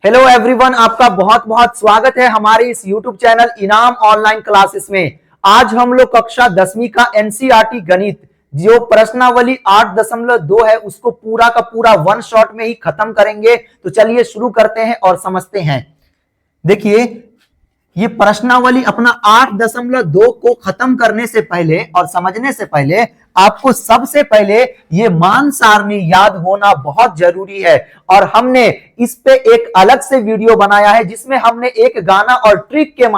Hello everyone, आपका बहुत बहुत स्वागत है हमारे इस यूट्यूब चैनल इनाम ऑनलाइन क्लासेस में। आज हम लोग कक्षा 10वीं का एनसीईआरटी गणित जो प्रश्नावली 8.2 है उसको पूरा का पूरा वन शॉट में ही खत्म करेंगे। तो चलिए शुरू करते हैं और समझते हैं। देखिए, ये प्रश्नावली अपना 8.2 को खत्म करने से पहले और समझने से पहले आपको सबसे पहले ये मान सारणी याद होना बहुत जरूरी है। और हमने इस पे एक अलग से वीडियो बनाया है जिसमें हमने एक गाना और ट्रिक के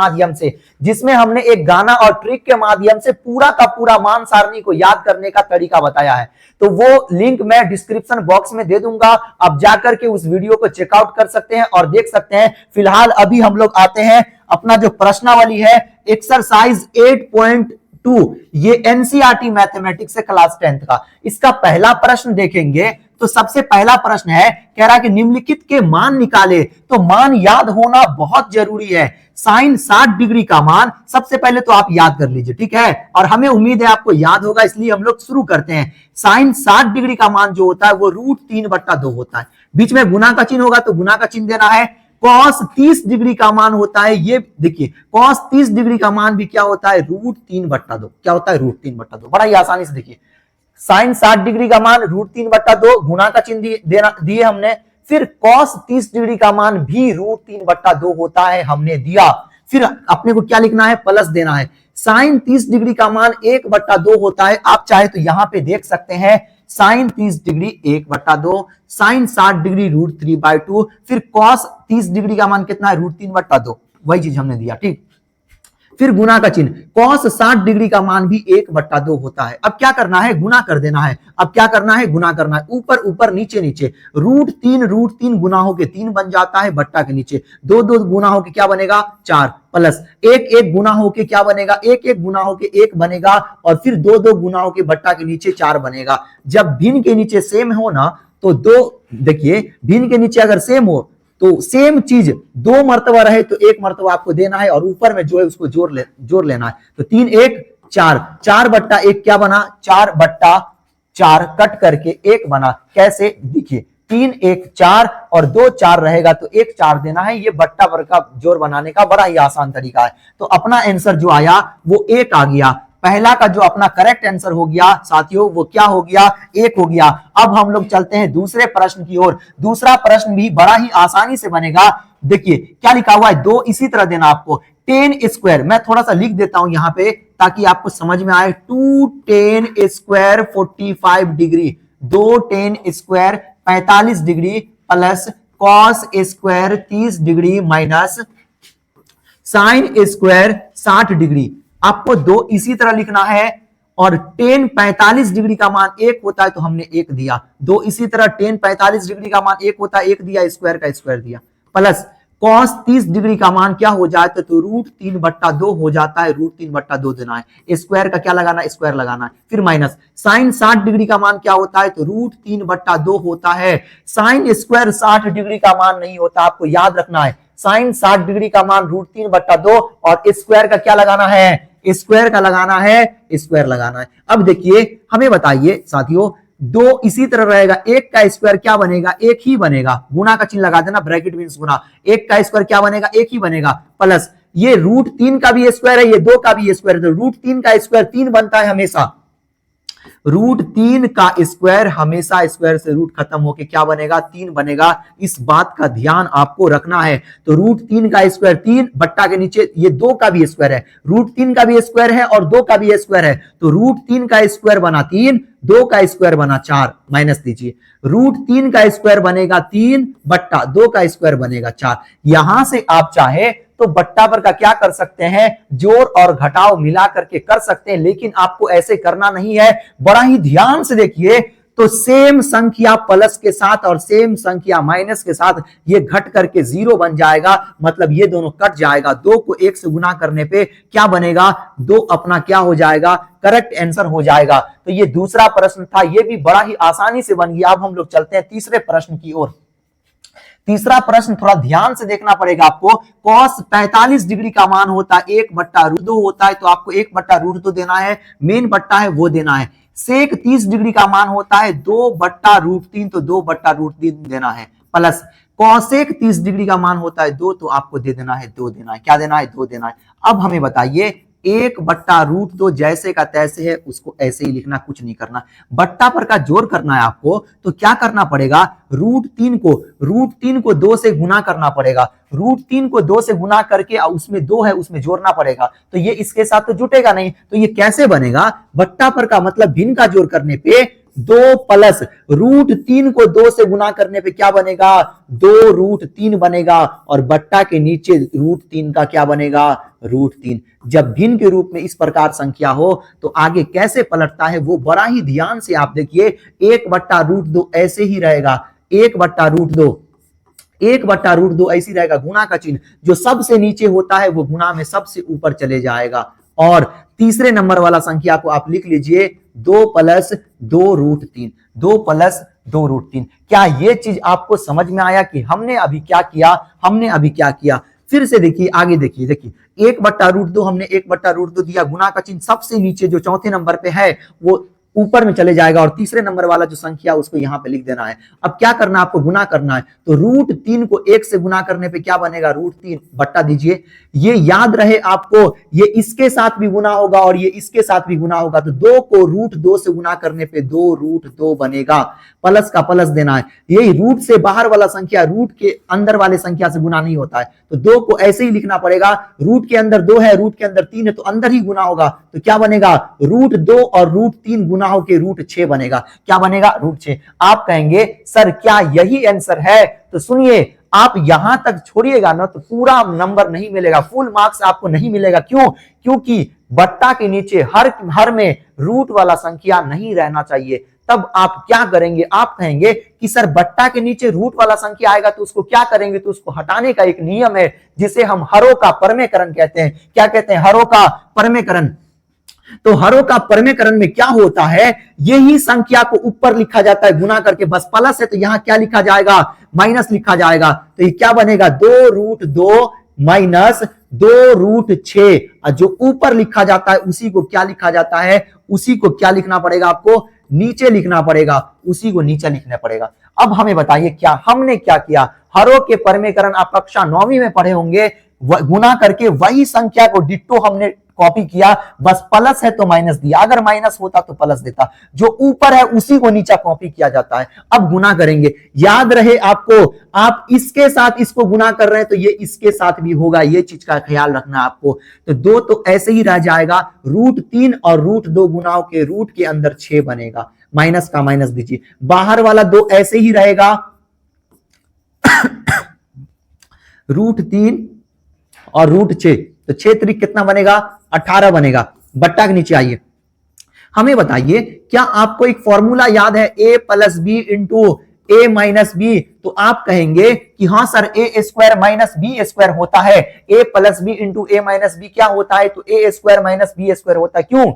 माध्यम से पूरा का पूरा मान सारणी को याद करने का तरीका बताया है। तो वो लिंक मैं डिस्क्रिप्शन बॉक्स में दे दूंगा, आप जाकर के उस वीडियो को चेकआउट कर सकते हैं और देख सकते हैं। फिलहाल अभी हम लोग आते हैं अपना जो प्रश्नावली है एक्सरसाइज 8.2, ये एनसीईआरटी मैथमेटिक्स है क्लास 10th का। इसका पहला प्रश्न देखेंगे तो सबसे पहला प्रश्न है, कह रहा है कि निम्नलिखित के मान निकाले। तो मान याद होना बहुत जरूरी है। साइन 60 डिग्री का मान सबसे पहले तो आप याद कर लीजिए, ठीक है। और हमें उम्मीद है आपको याद होगा, इसलिए हम लोग शुरू करते हैं। साइन 60 डिग्री का मान जो होता है वो √3/2 होता है। बीच में गुना का चिन्ह होगा तो गुना का चिन्ह देना है। कॉस 30 डिग्री का मान होता है, ये देखिए कॉस 30 डिग्री का मान भी क्या होता है, √3/2। क्या होता है, √3/2। बड़ा ही आसानी से देखिए, साइन 60 डिग्री का मान √3/2, गुना का चिन्ह दिए हमने। फिर कॉस 30 डिग्री का मान भी √3/2 होता है, हमने दिया। फिर अपने को क्या लिखना है, प्लस देना है। साइन 30 डिग्री का मान 1/2 होता है। आप चाहे तो यहां पे देख सकते हैं, साइन 30 डिग्री 1/2, साइन 60 डिग्री √3/2, फिर कॉस 30 डिग्री का मान कितना है, √3/2। वही चीज हमने दिया, ठीक। फिर गुना का चिन्ह, कॉस 60 डिग्री का मान भी 1/2 होता है। अब क्या करना है, गुना कर देना है। अब क्या करना है, गुना करना है। ऊपर ऊपर नीचे नीचे, √3 गुना होके 3 बन जाता है, बट्टा के नीचे 2 गुना होके क्या बनेगा, 4, प्लस 1 गुना होके क्या बनेगा, 1 गुना होके 1 बनेगा, और फिर 2 गुना होके बट्टा के नीचे 4 बनेगा। जब भिन्न के नीचे सेम हो ना तो देखिए भिन्न के नीचे अगर सेम हो तो सेम चीज 2 मर्तबा रहे तो 1 मर्तबा आपको देना है, और ऊपर में जो है उसको जोड़ लेना है। तो 3 1 4, 4/1 क्या बना, 4/4 कट करके 1 बना। कैसे, देखिए 3 1 4 और 2 4 रहेगा तो 1 4 देना है। ये बट्टा पर का जोड़ बनाने का बड़ा ही आसान तरीका है। तो अपना आंसर जो आया वो 1 आ गया। पहला का जो अपना करेक्ट आंसर हो गया साथियों, वो क्या हो गया, 1 हो गया। अब हम लोग चलते हैं दूसरे प्रश्न की ओर। दूसरा प्रश्न भी बड़ा ही आसानी से बनेगा। देखिए क्या लिखा हुआ है, 2 इसी तरह देना आपको। 10², मैं थोड़ा सा लिख देता हूं यहां पे ताकि आपको समझ में आए। 2 10² 45 degree, 2 10² 45 degree, plus cos square 30 degree, minus sine square 60 degree. आपको 2 इसी तरह लिखना है। और 10 45 डिग्री का मान 1 होता है तो हमने 1 दिया। 2 इसी तरह 10 45 डिग्री का मान 1 होता है, 1 दिया, स्क्वायर का स्क्वायर दिया। प्लस कॉस 30 डिग्री का मान क्या हो जाता है, तो √3/2 हो जाता है। √3/2 देना है, स्क्वायर का क्या लगाना है, स्क्वायर लगाना है। फिर माइनस साइन 60 डिग्री का मान क्या होता है, तो √3/2 होता है। साइन स्क्वायर 60 डिग्री का मान नहीं होता, आपको याद रखना है। साइन 60 डिग्री का मान √3/2 और स्क्वायर का क्या लगाना है, स्क्वायर का लगाना है, स्क्वायर लगाना है। अब देखिए हमें बताइए साथियों, 2 इसी तरह रहेगा, 1 का स्क्वायर क्या बनेगा, 1 ही बनेगा। गुना का चिन्ह लगा देना, ब्रैकेट मींस गुना। 1 का स्क्वायर क्या बनेगा, 1 ही बनेगा। प्लस ये √3 का भी स्क्वायर है, ये 2 का भी स्क्वायर है, तो √3 का स्क्वायर 3 बनता है हमेशा। √3 का स्क्वायर हमेशा स्क्वायर से रूट खत्म होके क्या बनेगा, 3 बनेगा। इस बात का ध्यान आपको रखना है। तो √3 का स्क्वायर 3, बट्टा के नीचे ये 2 का भी स्क्वायर है, √3 का भी स्क्वायर है और 2 का भी स्क्वायर है। तो √3 का स्क्वायर बना 3, 2 का स्क्वायर बना 4, माइनस दीजिए। √3 का स्क्वायर बनेगा 3, बट्टा 2 का स्क्वायर बनेगा 4। यहां से आप चाहे तो बट्टा पर का क्या कर सकते हैं, जोड़ और घटाव मिला करके कर सकते हैं, लेकिन आपको ऐसे करना नहीं है। बड़ा ही ध्यान से देखिए, तो सेम संख्या प्लस के साथ और सेम संख्या माइनस के साथ ये घट करके 0 बन जाएगा, मतलब ये दोनों कट जाएगा। 2 को 1 से गुना करने पे क्या बनेगा, 2 अपना क्या हो जाएगा, करेक्ट आंसर हो जाएगा। तो ये दूसरा प्रश्न था, ये भी बड़ा ही आसानी से बन गया। अब हम लोग चलते हैं तीसरे प्रश्न की ओर। तीसरा प्रश्न थोड़ा ध्यान से देखना पड़ेगा आपको। कॉस 45 डिग्री का मान होता है 1/√2 होता है, तो आपको 1/√2 देना है। मेन बट्टा है वो देना है। सेक 30 डिग्री का मान होता है 2/√3, तो 2/√3 देना है। प्लस कॉसेक 30 डिग्री का मान होता है 2, तो आपको दे देना है 2 देना है। क्या देना है? 2 देना है। अब हमें बताइए 1/√2 जैसे का तैसे है, उसको ऐसे ही लिखना, कुछ नहीं करना। बट्टा पर का जोड़ करना है आपको, तो क्या करना पड़ेगा? √3 को 2 से गुना करना पड़ेगा। √3 को 2 से गुना करके उसमें 2 है, उसमें जोड़ना पड़ेगा। तो ये इसके साथ तो जुटेगा नहीं, तो ये कैसे बनेगा? बट्टा पर का मतलब भिन्न का जोड़ करने पे 2 प्लस √3 को 2 से गुना करने पे क्या बनेगा? 2√3 बनेगा। और बट्टा के नीचे √3 का क्या बनेगा? √3। जब भिन्न के रूप में इस प्रकार संख्या हो तो आगे कैसे पलटता है वो बड़ा ही ध्यान से आप देखिए। 1/√2 ऐसे ही रहेगा, 1/√2 ऐसी रहेगा। गुणा का चिन्ह जो सबसे नीचे होता है वो गुणा में सबसे ऊपर चले जाएगा। और तीसरे नंबर वाला संख्या को आप लिख लीजिए 2 प्लस 2√3, 2 प्लस 2√3। क्या ये चीज आपको समझ में आया कि हमने अभी क्या किया? फिर से देखिए, आगे देखिए 1/√2 हमने 1/√2 दिया, गुना का चिन्ह सबसे नीचे जो चौथे नंबर पे है वो ऊपर में चले जाएगा, और तीसरे नंबर वाला जो संख्या उसको यहां पे लिख देना है। अब क्या करना है? आपको गुना करना है। तो √3 को 1 से गुना करने पे क्या बनेगा? √3 बट्टा दीजिए। ये याद रहे आपको, ये इसके साथ भी गुना होगा और ये इसके साथ भी गुना होगा। तो 2 को √2 से गुना करने पे 2√2 बनेगा। प्लस का प्लस देना है। यही रूट से बाहर वाला संख्या रूट के अंदर वाले संख्या से गुना नहीं होता है, तो 2 को ऐसे ही लिखना पड़ेगा। रूट के अंदर 2 है, रूट के अंदर 3 है, तो अंदर ही गुना होगा। तो क्या बनेगा? √2 और √3 गुना होकर √6 बनेगा। क्या बनेगा? √6। आप कहेंगे सर क्या यही आंसर है? तो सुनिए, आप यहां तक छोड़िएगा ना तो पूरा नंबर नहीं मिलेगा, फुल मार्क्स आपको नहीं मिलेगा। क्यों? क्योंकि बट्टा के नीचे हर में रूट वाला संख्या नहीं रहना चाहिए। तब आप क्या करेंगे? आप कहेंगे कि सर बट्टा के नीचे रूट वाला संख्या आएगा तो उसको क्या करेंगे? तो उसको हटाने का एक नियम है जिसे हम हरों का परमेकरण कहते हैं। क्या कहते हैं? हरों का परमेकरण। तो हरों का परमेकरण में क्या होता है? यही संख्या को ऊपर लिखा जाता है गुना करके, बस प्लस है तो यहां क्या लिखा जाएगा? माइनस लिखा जाएगा। तो ये क्या बनेगा? 2√2 माइनस 2√6। जो ऊपर लिखा जाता है उसी को क्या लिखा जाता है? उसी को क्या लिखना पड़ेगा? आपको नीचे लिखना पड़ेगा, उसी को नीचे लिखना पड़ेगा। अब हमें बताइए क्या हमने क्या किया? हरों के परमेकरण आप कक्षा 9वीं में पढ़े होंगे। गुना करके वही संख्या को डिट्टो हमने कॉपी किया, बस प्लस है तो माइनस दिया, अगर माइनस होता तो प्लस देता। जो ऊपर है उसी को नीचे कॉपी किया जाता है। अब गुना करेंगे, याद रहे आपको, आप इसके साथ इसको गुना कर रहे हैं तो ये इसके साथ भी होगा, ये चीज का ख्याल रखना आपको। तो 2 तो ऐसे ही रह जाएगा, √3 और √2 गुनाओं के रूट के अंदर 6 बनेगा। माइनस का माइनस दीजिए, बाहर वाला 2 ऐसे ही रहेगा। √3 और √6, तो 6 3 कितना बनेगा? 18 बनेगा। बट्टा के नीचे आइए, हमें बताइए क्या आपको एक फॉर्मूला याद है? a + b × a - b। तो आप कहेंगे कि हाँ सर a² - b² होता है। a + b × a - b क्या होता है? तो a² - b² होता है। क्यों?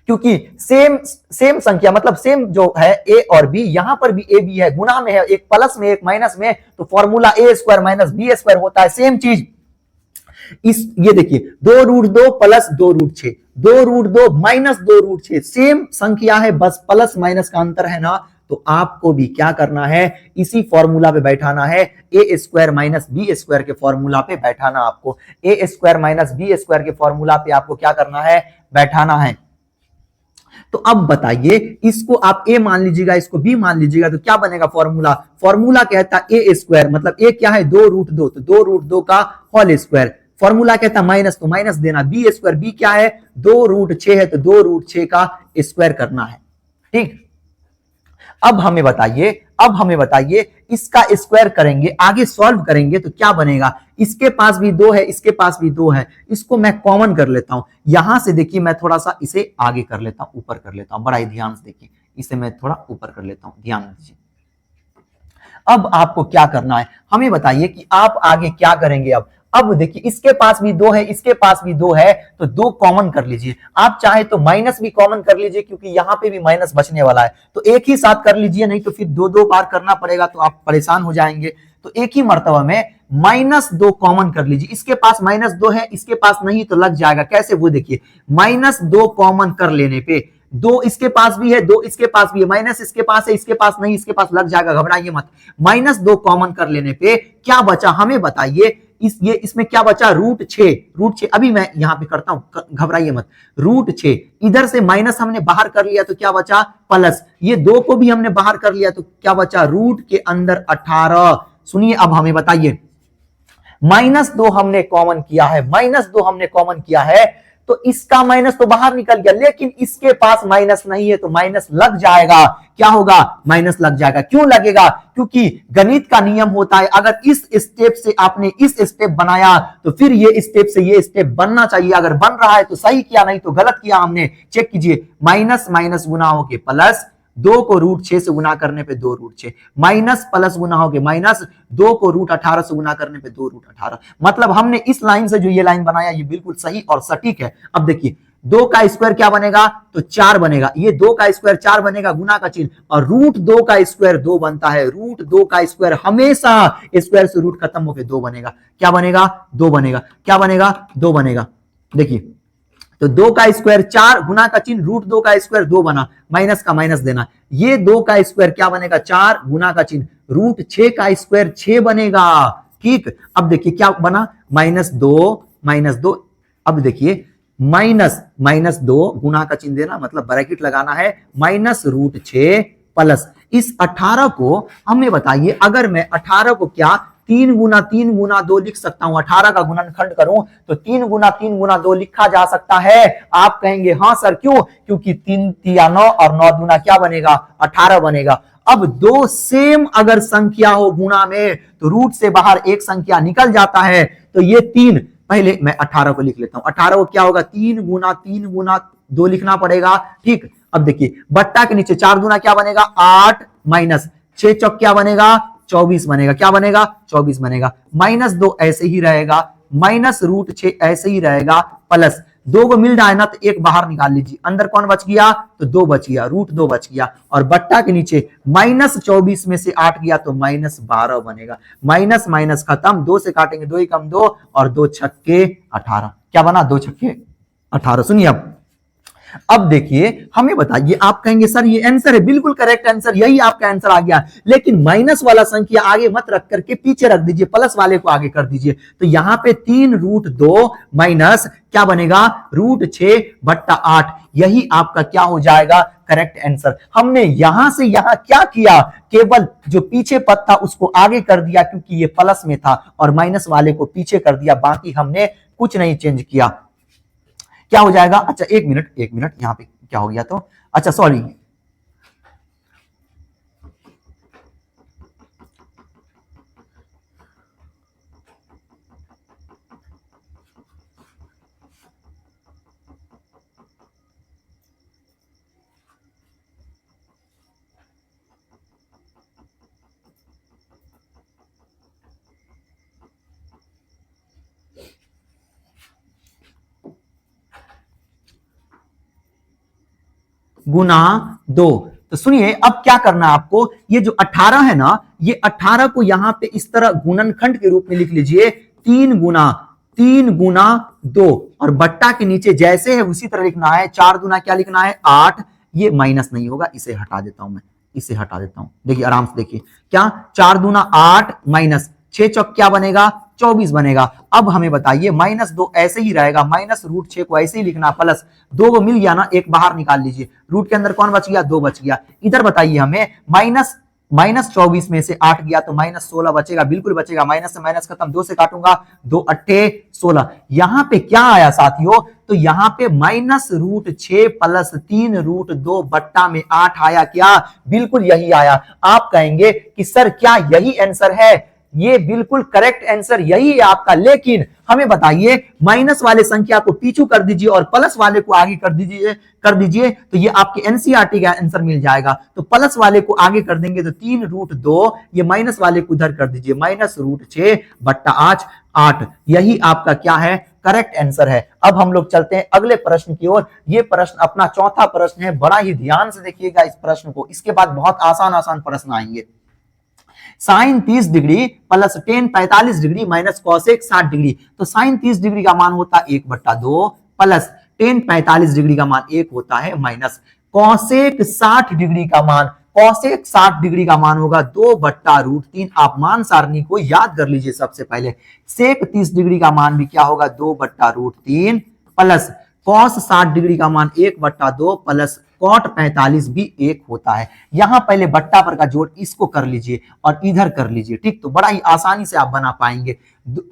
क्योंकि सेम संख्या मतलब सेम जो है a और b, यहां पर भी a b है, गुना में है, एक प्लस में एक माइनस में, तो फॉर्मूला a² - b² होता है। सेम चीज ये देखिए 2√2 प्लस 2√6, 2√2 माइनस 2√6, सेम संख्या है, बस प्लस माइनस का अंतर है ना। तो आपको भी क्या करना है? इसी फॉर्मूला पे बैठाना है, a² - b² के फॉर्मूला पे बैठाना। आपको a² - b² के फॉर्मूला पे आपको क्या करना है? बैठाना है। तो अब बताइए, इसको आप a मान लीजिएगा, इसको b मान लीजिएगा, तो क्या बनेगा फॉर्मूला? फॉर्मूला कहता है a², मतलब a क्या है? 2√2, तो 2√2 का होल स्क्वायर। फॉर्मूला कहता है माइनस, तो माइनस देना। b² b क्या है? 2√6 है, तो 2√6 का स्क्वायर करना है। ठीक। अब हमें बताइए इसका स्क्वायर करेंगे, आगे सॉल्व करेंगे तो क्या बनेगा? इसके पास भी 2 है, इसके पास भी 2 है, इसको मैं कॉमन कर लेता हूं। यहां से देखिए मैं थोड़ा सा इसे आगे कर लेता हूं, ऊपर कर लेता हूं, बड़ा ही ध्यान से देखिए, इसे मैं थोड़ा ऊपर कर लेता हूं, ध्यान दीजिए। अब आपको क्या करना है? हमें बताइए कि आप आगे क्या करेंगे। अब देखिए इसके पास भी 2 है, इसके पास भी 2 है, तो 2 कॉमन कर लीजिए। आप चाहे तो माइनस भी कॉमन कर लीजिए, क्योंकि यहां पे भी माइनस बचने वाला है, तो एक ही साथ कर लीजिए, नहीं तो फिर 2 बार करना पड़ेगा तो आप परेशान हो जाएंगे। तो एक ही मर्तबा में -2 कॉमन कर लीजिए। इसके पास -2 है, इसके पास नहीं, तो लग जाएगा। कैसे? वो देखिए, -2 कॉमन कर लेने पे दो इसके पास भी है, दो इसके पास भी है, माइनस इसके पास है, इसके पास नहीं, इसके पास लग जाएगा, घबराइए मत। -2 कॉमन कर लेने पे क्या बचा हमें बताइए, इसमें क्या बचा, √6 अभी मैं यहां पे करता हूं, घबराइए मत। √6 इधर से माइनस हमने बाहर कर लिया तो क्या बचा, प्लस, ये 2 को भी हमने बाहर कर लिया तो क्या बचा, रूट के अंदर 18। सुनिए अब हमें बताइए, -2 हमने कॉमन किया है, -2 हमने कॉमन किया है, तो इसका माइनस तो बाहर निकल गया, लेकिन इसके पास माइनस नहीं है तो माइनस लग जाएगा। क्या होगा, माइनस लग जाएगा। क्यों लगेगा, क्योंकि गणित का नियम होता है, अगर इस स्टेप से आपने इस स्टेप बनाया तो फिर ये स्टेप से ये स्टेप बनना चाहिए, अगर बन रहा है तो सही किया, नहीं तो गलत किया हमने। चेक कीजिए, माइनस माइनस गुना होके प्लस, 2 को √6 से गुना करने पे 2 √6, माइनस प्लस गुना हो गया माइनस, 2 को √18 से गुना करने पे 2 √18। मतलब हमने इस लाइन से जो ये लाइन बनाया ये बिल्कुल सही और सटीक है। अब देखिए 2 का स्क्वायर क्या बनेगा, तो 4 बनेगा, ये 2 का स्क्वायर 4 बनेगा, गुना का चिन्ह, और √2 का स्क्वायर 2 बनता है। √2 का स्क्वायर हमेशा स्क्वायर से रूट खत्म होकर 2 बनेगा। क्या बनेगा, 2 बनेगा। क्या बनेगा, 2 बनेगा। देखिए तो 2 का स्क्वायर 4, गुना का चिन्ह, √2 का स्क्वायर 2 बना, माइनस का माइनस देना, ये 2 का स्क्वायर क्या बनेगा, 4, गुना का चिन्ह, √6 का स्क्वायर 6 बनेगा। ठीक, अब देखिए क्या बना, -2, अब देखिए -2 गुना का चिन्ह देना, मतलब ब्रैकेट लगाना है, -√6 प्लस इस 18 को हमें बताइए, अगर मैं 18 को क्या 3 गुना 2 लिख सकता हूं, 18 का गुणनखंड करूं तो 3 गुना 2 लिखा जा सकता है। आप कहेंगे हाँ सर क्यों, क्योंकि 3 तिया 9 और 9 दूना क्या बनेगा, 18 बनेगा। अब 2 सेम अगर संख्या हो गुणा में तो रूट से बाहर एक संख्या निकल जाता है, तो ये 3, पहले मैं 18 को लिख लेता हूं, 18 को क्या होगा, 3 गुना 2 लिखना पड़ेगा। ठीक, अब देखिए बट्टा के नीचे 4 दूना क्या बनेगा, 8, माइनस 6 चौक क्या बनेगा, 24 बनेगा। क्या बनेगा, 24 बनेगा। -2 ऐसे ही रहेगा, -√6 ऐसे ही रहेगा, प्लस 2 को मिल जाए ना तो एक बाहर निकाल लीजिए, अंदर कौन बच गया, तो 2 बच गया, √2 बच गया, और बट्टा के नीचे -24 में से 8 गया तो -12 बनेगा। माइनस माइनस खत्म, 2 से काटेंगे 2 ही कम 2, और 2 छक्के 18। क्या बना, 2 छक्के 18। सुनिए अब देखिए हमें बताइए, आप कहेंगे सर ये आंसर है, बिल्कुल करेक्ट आंसर, यही आपका आंसर आ गया, लेकिन माइनस वाला संख्या आगे मत रख करके पीछे रख दीजिए, प्लस वाले को आगे कर दीजिए। तो यहां पे 3√2 माइनस क्या बनेगा, √6 बट्टा 8, यही आपका क्या हो जाएगा, करेक्ट आंसर। हमने यहां से यहां क्या किया, केवल जो पीछे पद था उसको आगे कर दिया, क्योंकि ये प्लस में था, और माइनस वाले को पीछे कर दिया, बाकी हमने कुछ नहीं चेंज किया। क्या हो जाएगा, अच्छा एक मिनट यहां पे क्या हो गया, तो अच्छा सॉरी, गुना 2। तो सुनिए अब क्या करना है आपको, ये जो 18 है ना, ये 18 को यहां पे इस तरह गुणनखंड के रूप में लिख लीजिए, 3 गुना 2, और बट्टा के नीचे जैसे है उसी तरह लिखना है, 4 दूना क्या लिखना है, 8, ये माइनस नहीं होगा, इसे हटा देता हूं मैं, इसे हटा देता हूं, देखिए आराम से देखिए, क्या 4 दूना 8 माइनस 6 चौक क्या बनेगा, 24 बनेगा। अब हमें बताइए -2 ऐसे ही रहेगा, -√6 को ऐसे ही लिखना, प्लस 2 को मिल गया ना, एक बाहर निकाल लीजिए, रूट के अंदर कौन बच गया, 2 बच गया। इधर बताइए हमें -24 में से 8 गया तो -16 बचेगा, बिल्कुल बचेगा, माइनस से माइनस खत्म, 2 से काटूंगा, 2 अट्ठे 16। यहां पे क्या आया साथियों, तो यहां पे -√6 प्लस 3√2 बट्टा में 8 आया। क्या, बिल्कुल यही आया। आप कहेंगे कि सर क्या यही आंसर है, ये बिल्कुल करेक्ट आंसर यही है आपका, लेकिन हमें बताइए माइनस वाले संख्या को पीछू कर दीजिए और प्लस वाले को आगे कर दीजिए तो ये आपके एनसीईआरटी का आंसर मिल जाएगा। तो प्लस वाले को आगे कर देंगे तो 3√2, ये माइनस वाले को उधर कर दीजिए, -√6 बट्टा 8, यही आपका क्या है, करेक्ट आंसर है। अब हम लोग चलते हैं अगले प्रश्न की ओर। ये प्रश्न अपना चौथा प्रश्न है, बड़ा ही ध्यान से देखिएगा इस प्रश्न को, इसके बाद बहुत आसान प्रश्न आएंगे। Sine 30 degree plus ten 45 degree minus cosec 60 degree. तो साइन 30 डिग्री का मान होता है 1/2 प्लस टेन 45 डिग्री का मान 1 होता है माइनस कौसेक 60 डिग्री का मान, कौसेक 60 डिग्री का मान होगा 2/√3। आप मान सारणी को याद कर लीजिए सबसे पहले। सेक 30 डिग्री का मान भी क्या होगा 2/√3 प्लस कॉस 60 डिग्री का मान 1/2 प्लस कॉट 45 भी 1 होता है। यहां पहले बट्टा पर का जोड़ इसको कर लीजिए और इधर कर लीजिए, ठीक। तो बड़ा ही आसानी से आप बना पाएंगे।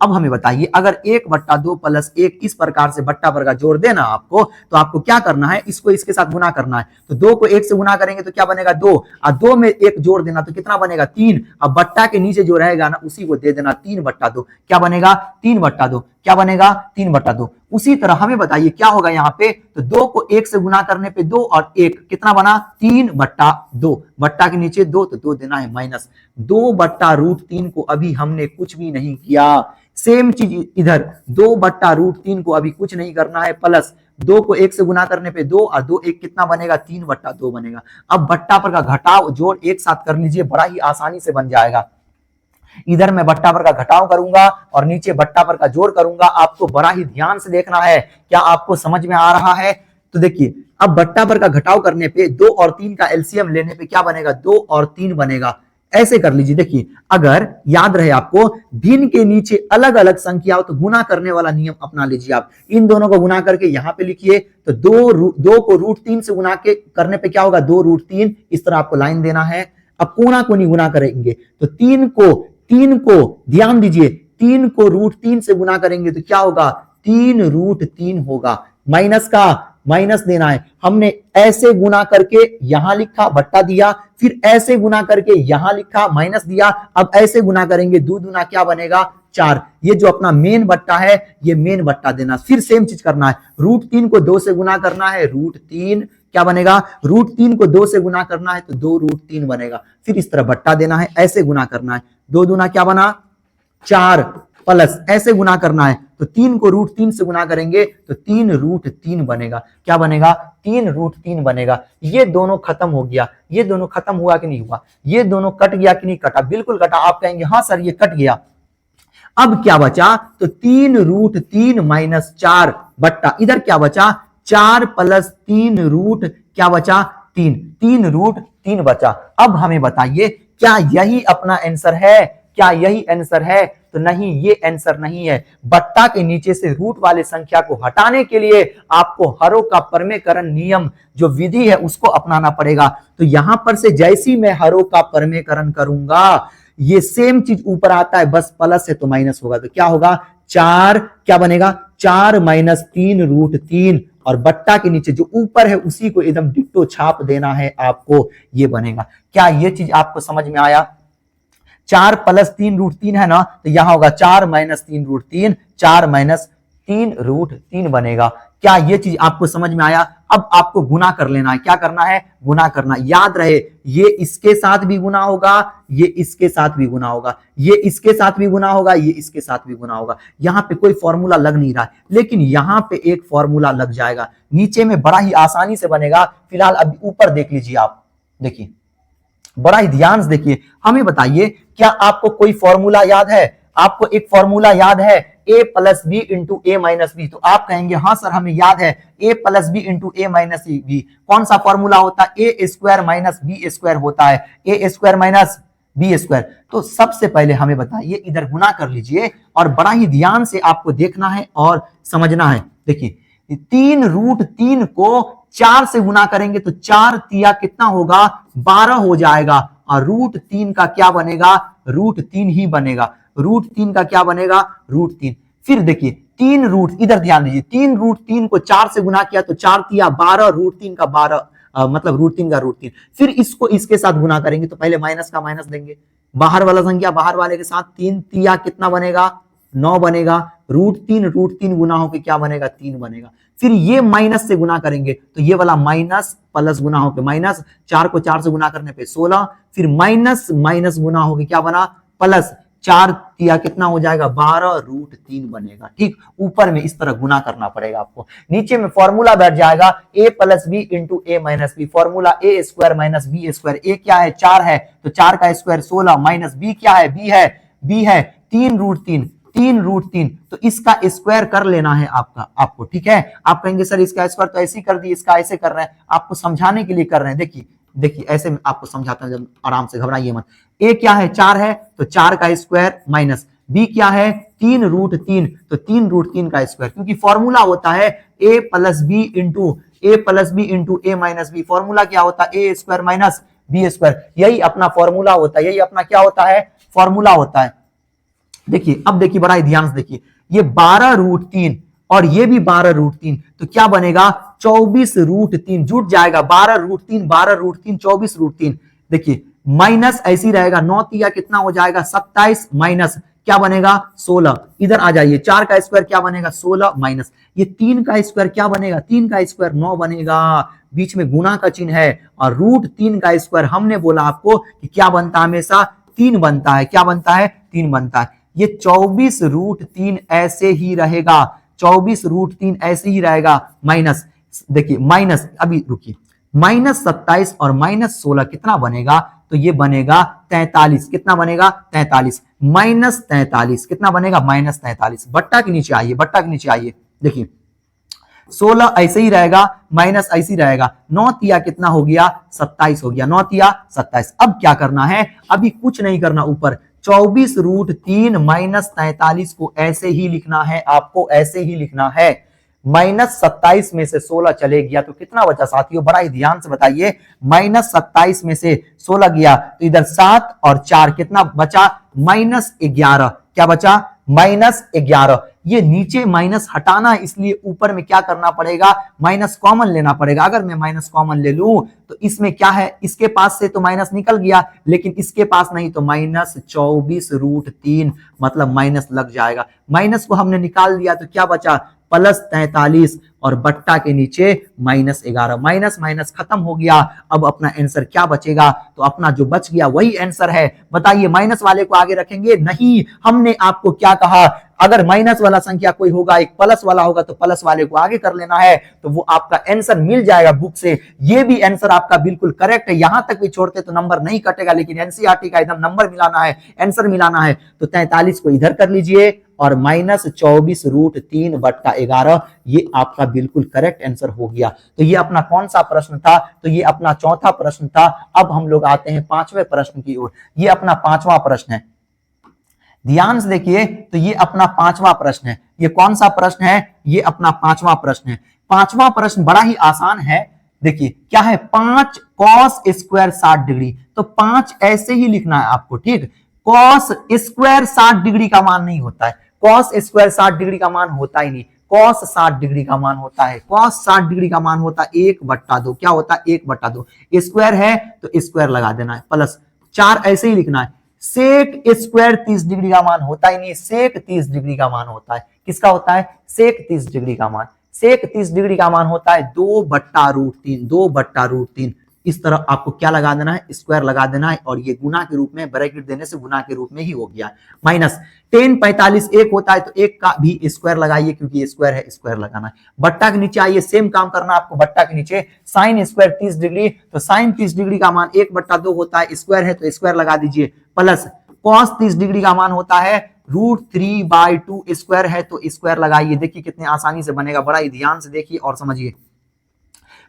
अब हमें बताइए, अगर 1/2 प्लस 1 इस प्रकार से बट्टा पर का जोड़ देना आपको, तो आपको क्या करना है, इसको इसके साथ गुना करना है। तो 2 को 1 से गुना करेंगे तो क्या बनेगा 2, और 2 में 1 जोड़ देना तो कितना बनेगा 3। अब बट्टा के नीचे जो रहेगा ना उसी को दे देना 3/2। क्या बनेगा 3/2, क्या बनेगा 3/2। उसी तरह हमें बताइए क्या होगा यहाँ पे, तो 2 को 1 से गुना करने पे 2 और 1 कितना बना 3/2। बट्टा के नीचे 2 तो 2 देना है माइनस 2/√3 को अभी हमने कुछ भी नहीं किया। सेम चीज इधर 2/√3 को अभी कुछ नहीं करना है, प्लस 2 को 1 से गुना करने पे 2 और 2 1 कितना बनेगा 3/2 बनेगा। अब बट्टा पर का घटाव जोड़ एक साथ कर लीजिए, बड़ा ही आसानी से बन जाएगा। इधर मैं बट्टा पर का घटाव करूंगा और नीचे बट्टा पर का जोड़ करूंगा। आपको बड़ा ही ध्यान से देखना है, क्या आपको समझ में आ रहा है। तो देखिए अब बट्टा पर का घटाव करने पे 2 और 3 का एलसीएम लेने पे क्या बनेगा 2 और 3 बनेगा। ऐसे कर लीजिए। देखिए अगर याद रहे आपको भिन्न के नीचे अलग अलग संख्या हो तो गुना करने वाला नियम अपना लीजिए। आप इन दोनों को गुना करके यहां पे लिखिए, तो 2 को √3 से गुना के करने पे क्या होगा 2√3। इस तरह आपको लाइन देना है। अब कोना को नहीं गुना करेंगे तो 3 को ध्यान दीजिए, 3 को √3 से गुना करेंगे तो क्या होगा 3√3 होगा। माइनस का माइनस देना है। हमने ऐसे गुना करके यहां लिखा बट्टा दिया, फिर ऐसे गुना करके यहां लिखा माइनस दिया। अब ऐसे गुना करेंगे 2 दूना क्या बनेगा 4। ये जो अपना मेन बट्टा है ये मेन बट्टा देना। फिर सेम चीज करना है, √3 को 2 से गुना करना है, √3 क्या बनेगा √3 को 2 से गुना करना है तो 2√3 बनेगा। फिर इस तरह बट्टा देना है, ऐसे गुना करना है, 2 दूना क्या बना 4 प्लस ऐसे गुना करना है तो 3 को √3 से गुना करेंगे तो 3√3 बनेगा। क्या बनेगा 3√3 बनेगा। ये दोनों खत्म हो गया। ये दोनों खत्म हुआ कि नहीं हुआ, ये दोनों कट गया कि नहीं कटा, बिल्कुल कटा। आप कहेंगे हाँ सर ये कट गया। अब क्या बचा, तो 3√3 माइनस 4 बट्टा इधर क्या बचा 4 प्लस 3 क्या बचा 3 बचा। अब हमें बताइए क्या यही अपना आंसर है, क्या यही आंसर है, तो नहीं ये आंसर नहीं है। बट्टा के नीचे से रूट वाले संख्या को हटाने के लिए आपको हरों का परमेकरण नियम जो विधि है उसको अपनाना पड़ेगा। तो यहां पर से जैसी मैं हरों का परमेकरण करूंगा ये सेम चीज ऊपर आता है, बस प्लस है तो माइनस होगा। तो क्या होगा 4 क्या बनेगा 4 माइनस 3√3 और बट्टा के नीचे जो ऊपर है उसी को एकदम डिट्टो छाप देना है आपको, ये बनेगा। क्या ये चीज आपको समझ में आया। 4 प्लस 3√3 है ना, तो यहां होगा 4 माइनस 3√3, 4 माइनस 3√3 बनेगा। क्या ये चीज आपको समझ में आया। अब आपको गुना कर लेना है। क्या करना है गुना करना। याद रहे ये इसके साथ भी गुना होगा, ये इसके साथ भी गुना होगा, ये इसके साथ भी गुना होगा, ये इसके साथ भी गुना होगा। यहां पे कोई फॉर्मूला लग नहीं रहा है लेकिन यहां पे एक फॉर्मूला लग जाएगा। नीचे में बड़ा ही आसानी से बनेगा। फिलहाल अब ऊपर देख लीजिए आप, देखिए बड़ा ही ध्यान से देखिए। हमें बताइए क्या आपको कोई फॉर्मूला याद है। आपको एक फॉर्मूला याद है a plus B into A minus B. तो आप कहेंगे हाँ सर हमें याद है a plus B into A minus B. कौन सा फॉर्मूला होता है A square minus B square होता है, A square minus B square. तो सबसे पहले हमें बताइए इधर गुना कर लीजिए और बड़ा ही ध्यान से आपको देखना है और समझना है। देखिए 3√3 को 4 से गुना करेंगे तो 4 तिया कितना होगा 12 हो जाएगा और √3 का क्या बनेगा √3 ही बनेगा। √3 का क्या बनेगा √3। फिर देखिए 3 रूट इधर ध्यान दीजिए, 3√3 को 4 से गुना किया तो 4 तिया 12, √3 का 12 मतलब √3 का √3। फिर इसको इसके साथ गुना करेंगे तो पहले माइनस का माइनस देंगे, बाहर वाला संख्या बाहर वाले के साथ, 3 तिया कितना बनेगा 9 बनेगा। √3 गुना होकर क्या बनेगा 3 बनेगा। फिर ये माइनस से गुना करेंगे तो ये वाला माइनस प्लस गुना होकर माइनस, 4 को 4 से गुना करने पे 16, फिर माइनस माइनस गुना होकर क्या बना प्लस, 4 तिया कितना हो जाएगा 12, √3 बनेगा। ठीक ऊपर में इस तरह गुना करना पड़ेगा आपको। नीचे में फॉर्मूला बैठ जाएगा a plus B into A minus B. Formula A square minus B square. A क्या है 4 है तो 4 का स्क्वायर 16 माइनस बी क्या है बी है 3√3। 3√3, तो इसका स्क्वायर कर लेना है आपको, ठीक है। आप कहेंगे सर इसका स्क्वायर तो ऐसे ही कर दिए, इसका ऐसे कर रहे हैं, आपको समझाने के लिए कर रहे हैं। देखिए ऐसे आपको समझाता हूं, जब आराम से, घबराइए मत। ए क्या है, 4 है, तो 4 का स्क्वायर माइनस बी क्या है 3√3, तो 3√3 का स्क्वायर, क्योंकि फॉर्मूला होता है a plus B into A minus B. Formula क्या होता है, A square minus B square, यही अपना फॉर्मूला होता है, यही अपना क्या होता है, फॉर्मूला होता है। देखिए अब देखिए, बड़ा ही ध्यान से देखिए, ये 12√3 और ये भी 12√3, तो क्या बनेगा 24√3, जुट जाएगा 12√3 24√3। देखिए माइनस ऐसी रहेगा, 9 तिया कितना हो जाएगा 27, माइनस क्या बनेगा 16। इधर आ जाइए, 4 का स्क्वायर क्या बनेगा 16, माइनस ये 3 का स्क्वायर क्या बनेगा, 3 का स्क्वायर 9 बनेगा, बीच में गुना का चिन्ह है। और √3 का स्क्वायर हमने बोला आपको कि क्या बनता है, हमेशा 3 बनता है। क्या बनता है, 3 बनता है। ये 24√3 ऐसे ही रहेगा, 24√3 ऐसे ही रहेगा, माइनस, देखिए माइनस, अभी रुकिए, -27 और -16 कितना बनेगा, तो ये बनेगा 43। कितना बनेगा 43, -43 कितना बनेगा, -43। बट्टा के नीचे आइए, बट्टा के नीचे आइए, देखिए 16 ऐसे ही रहेगा, माइनस ऐसे ही रहेगा, 9 तिया कितना हो गया 27 हो गया, 9 तिया 27। अब क्या करना है, अभी कुछ नहीं करना, ऊपर 24√3 -43 को ऐसे ही लिखना है, आपको ऐसे ही लिखना है। -27 में से 16 चले गया तो कितना बचा साथियों, बड़ा ही ध्यान से बताइए, -27 में से 16 गया तो इधर 7 और 4 कितना बचा, -11। क्या बचा, -11। ये नीचे माइनस हटाना है, इसलिए ऊपर में क्या करना पड़ेगा, माइनस कॉमन लेना पड़ेगा। अगर मैं माइनस कॉमन ले लूं तो इसमें क्या है, इसके पास से तो माइनस निकल गया, लेकिन इसके पास नहीं, तो -24√3 मतलब माइनस लग जाएगा। माइनस को हमने निकाल दिया तो क्या बचा, +43 और बट्टा के नीचे -11। माइनस माइनस खत्म हो गया, अब अपना आंसर क्या बचेगा, तो अपना जो बच गया वही आंसर है। बताइए माइनस वाले को आगे रखेंगे, नहीं, हमने आपको क्या कहा, अगर माइनस वाला संख्या कोई होगा, एक प्लस वाला होगा, तो प्लस वाले को आगे कर लेना है, तो वो आपका आंसर मिल जाएगा बुक से। ये भी आंसर आपका बिल्कुल करेक्ट है, यहां तक भी छोड़ते तो नंबर नहीं कटेगा, लेकिन एनसीईआरटी का एकदम नंबर मिलाना है, आंसर मिलाना है। तो 43 को इधर कर लीजिए और -24√3 बट्टा 11, ये आपका बिल्कुल करेक्ट आंसर हो गया। तो ये अपना कौन सा प्रश्न था, तो ये अपना चौथा प्रश्न था। अब हम लोग आते हैं पांचवें प्रश्न की ओर। ये अपना पांचवा प्रश्न है, ध्यान से देखिए, तो ये अपना पांचवा प्रश्न है। ये कौन सा प्रश्न है, ये अपना पांचवा प्रश्न है। पांचवा प्रश्न बड़ा ही आसान है, देखिए क्या है, 5 cos स्क्वायर 60 डिग्री, तो 5 ऐसे ही लिखना है आपको, ठीक। cos स्क्वायर 60 डिग्री का मान नहीं होता है, cos स्क्वायर 60 डिग्री का मान होता ही नहीं, cos 60 डिग्री का मान होता है, cos 60 डिग्री का मान होता है 1/2। क्या होता है, 1/2। स्क्वायर है तो स्क्वायर लगा देना है, प्लस 4 ऐसे ही लिखना है। सेक स्क्वायर 30 डिग्री का मान होता ही नहीं, सेक 30 डिग्री का मान होता है। किसका होता है, सेक 30 डिग्री का मान। सेक 30 डिग्री का मान होता है 2/√3, 2/√3। इस तरह आपको क्या लगा देना है, स्क्वायर लगा देना है, और ये गुना के रूप में, ब्रैकेट देने से गुना के रूप में ही हो गया। माइनस tan 45 1 होता है, तो 1 का भी स्क्वायर लगाइए, क्योंकि ये स्क्वायर है, स्क्वायर लगाना है। बट्टा के नीचे आइए, सेम काम करना आपको, बट्टा के नीचे साइन स्क्वायर 30 डिग्री, तो साइन 30 डिग्री का मान 1/2 होता है, स्क्वायर है तो स्क्वायर लगा दीजिए, प्लस cos 30 डिग्री का मान होता है √3/2, स्क्वायर है तो स्क्वायर लगाइए। देखिए कितने आसानी से बनेगा, बड़ा ही ध्यान से देखिए और समझिए।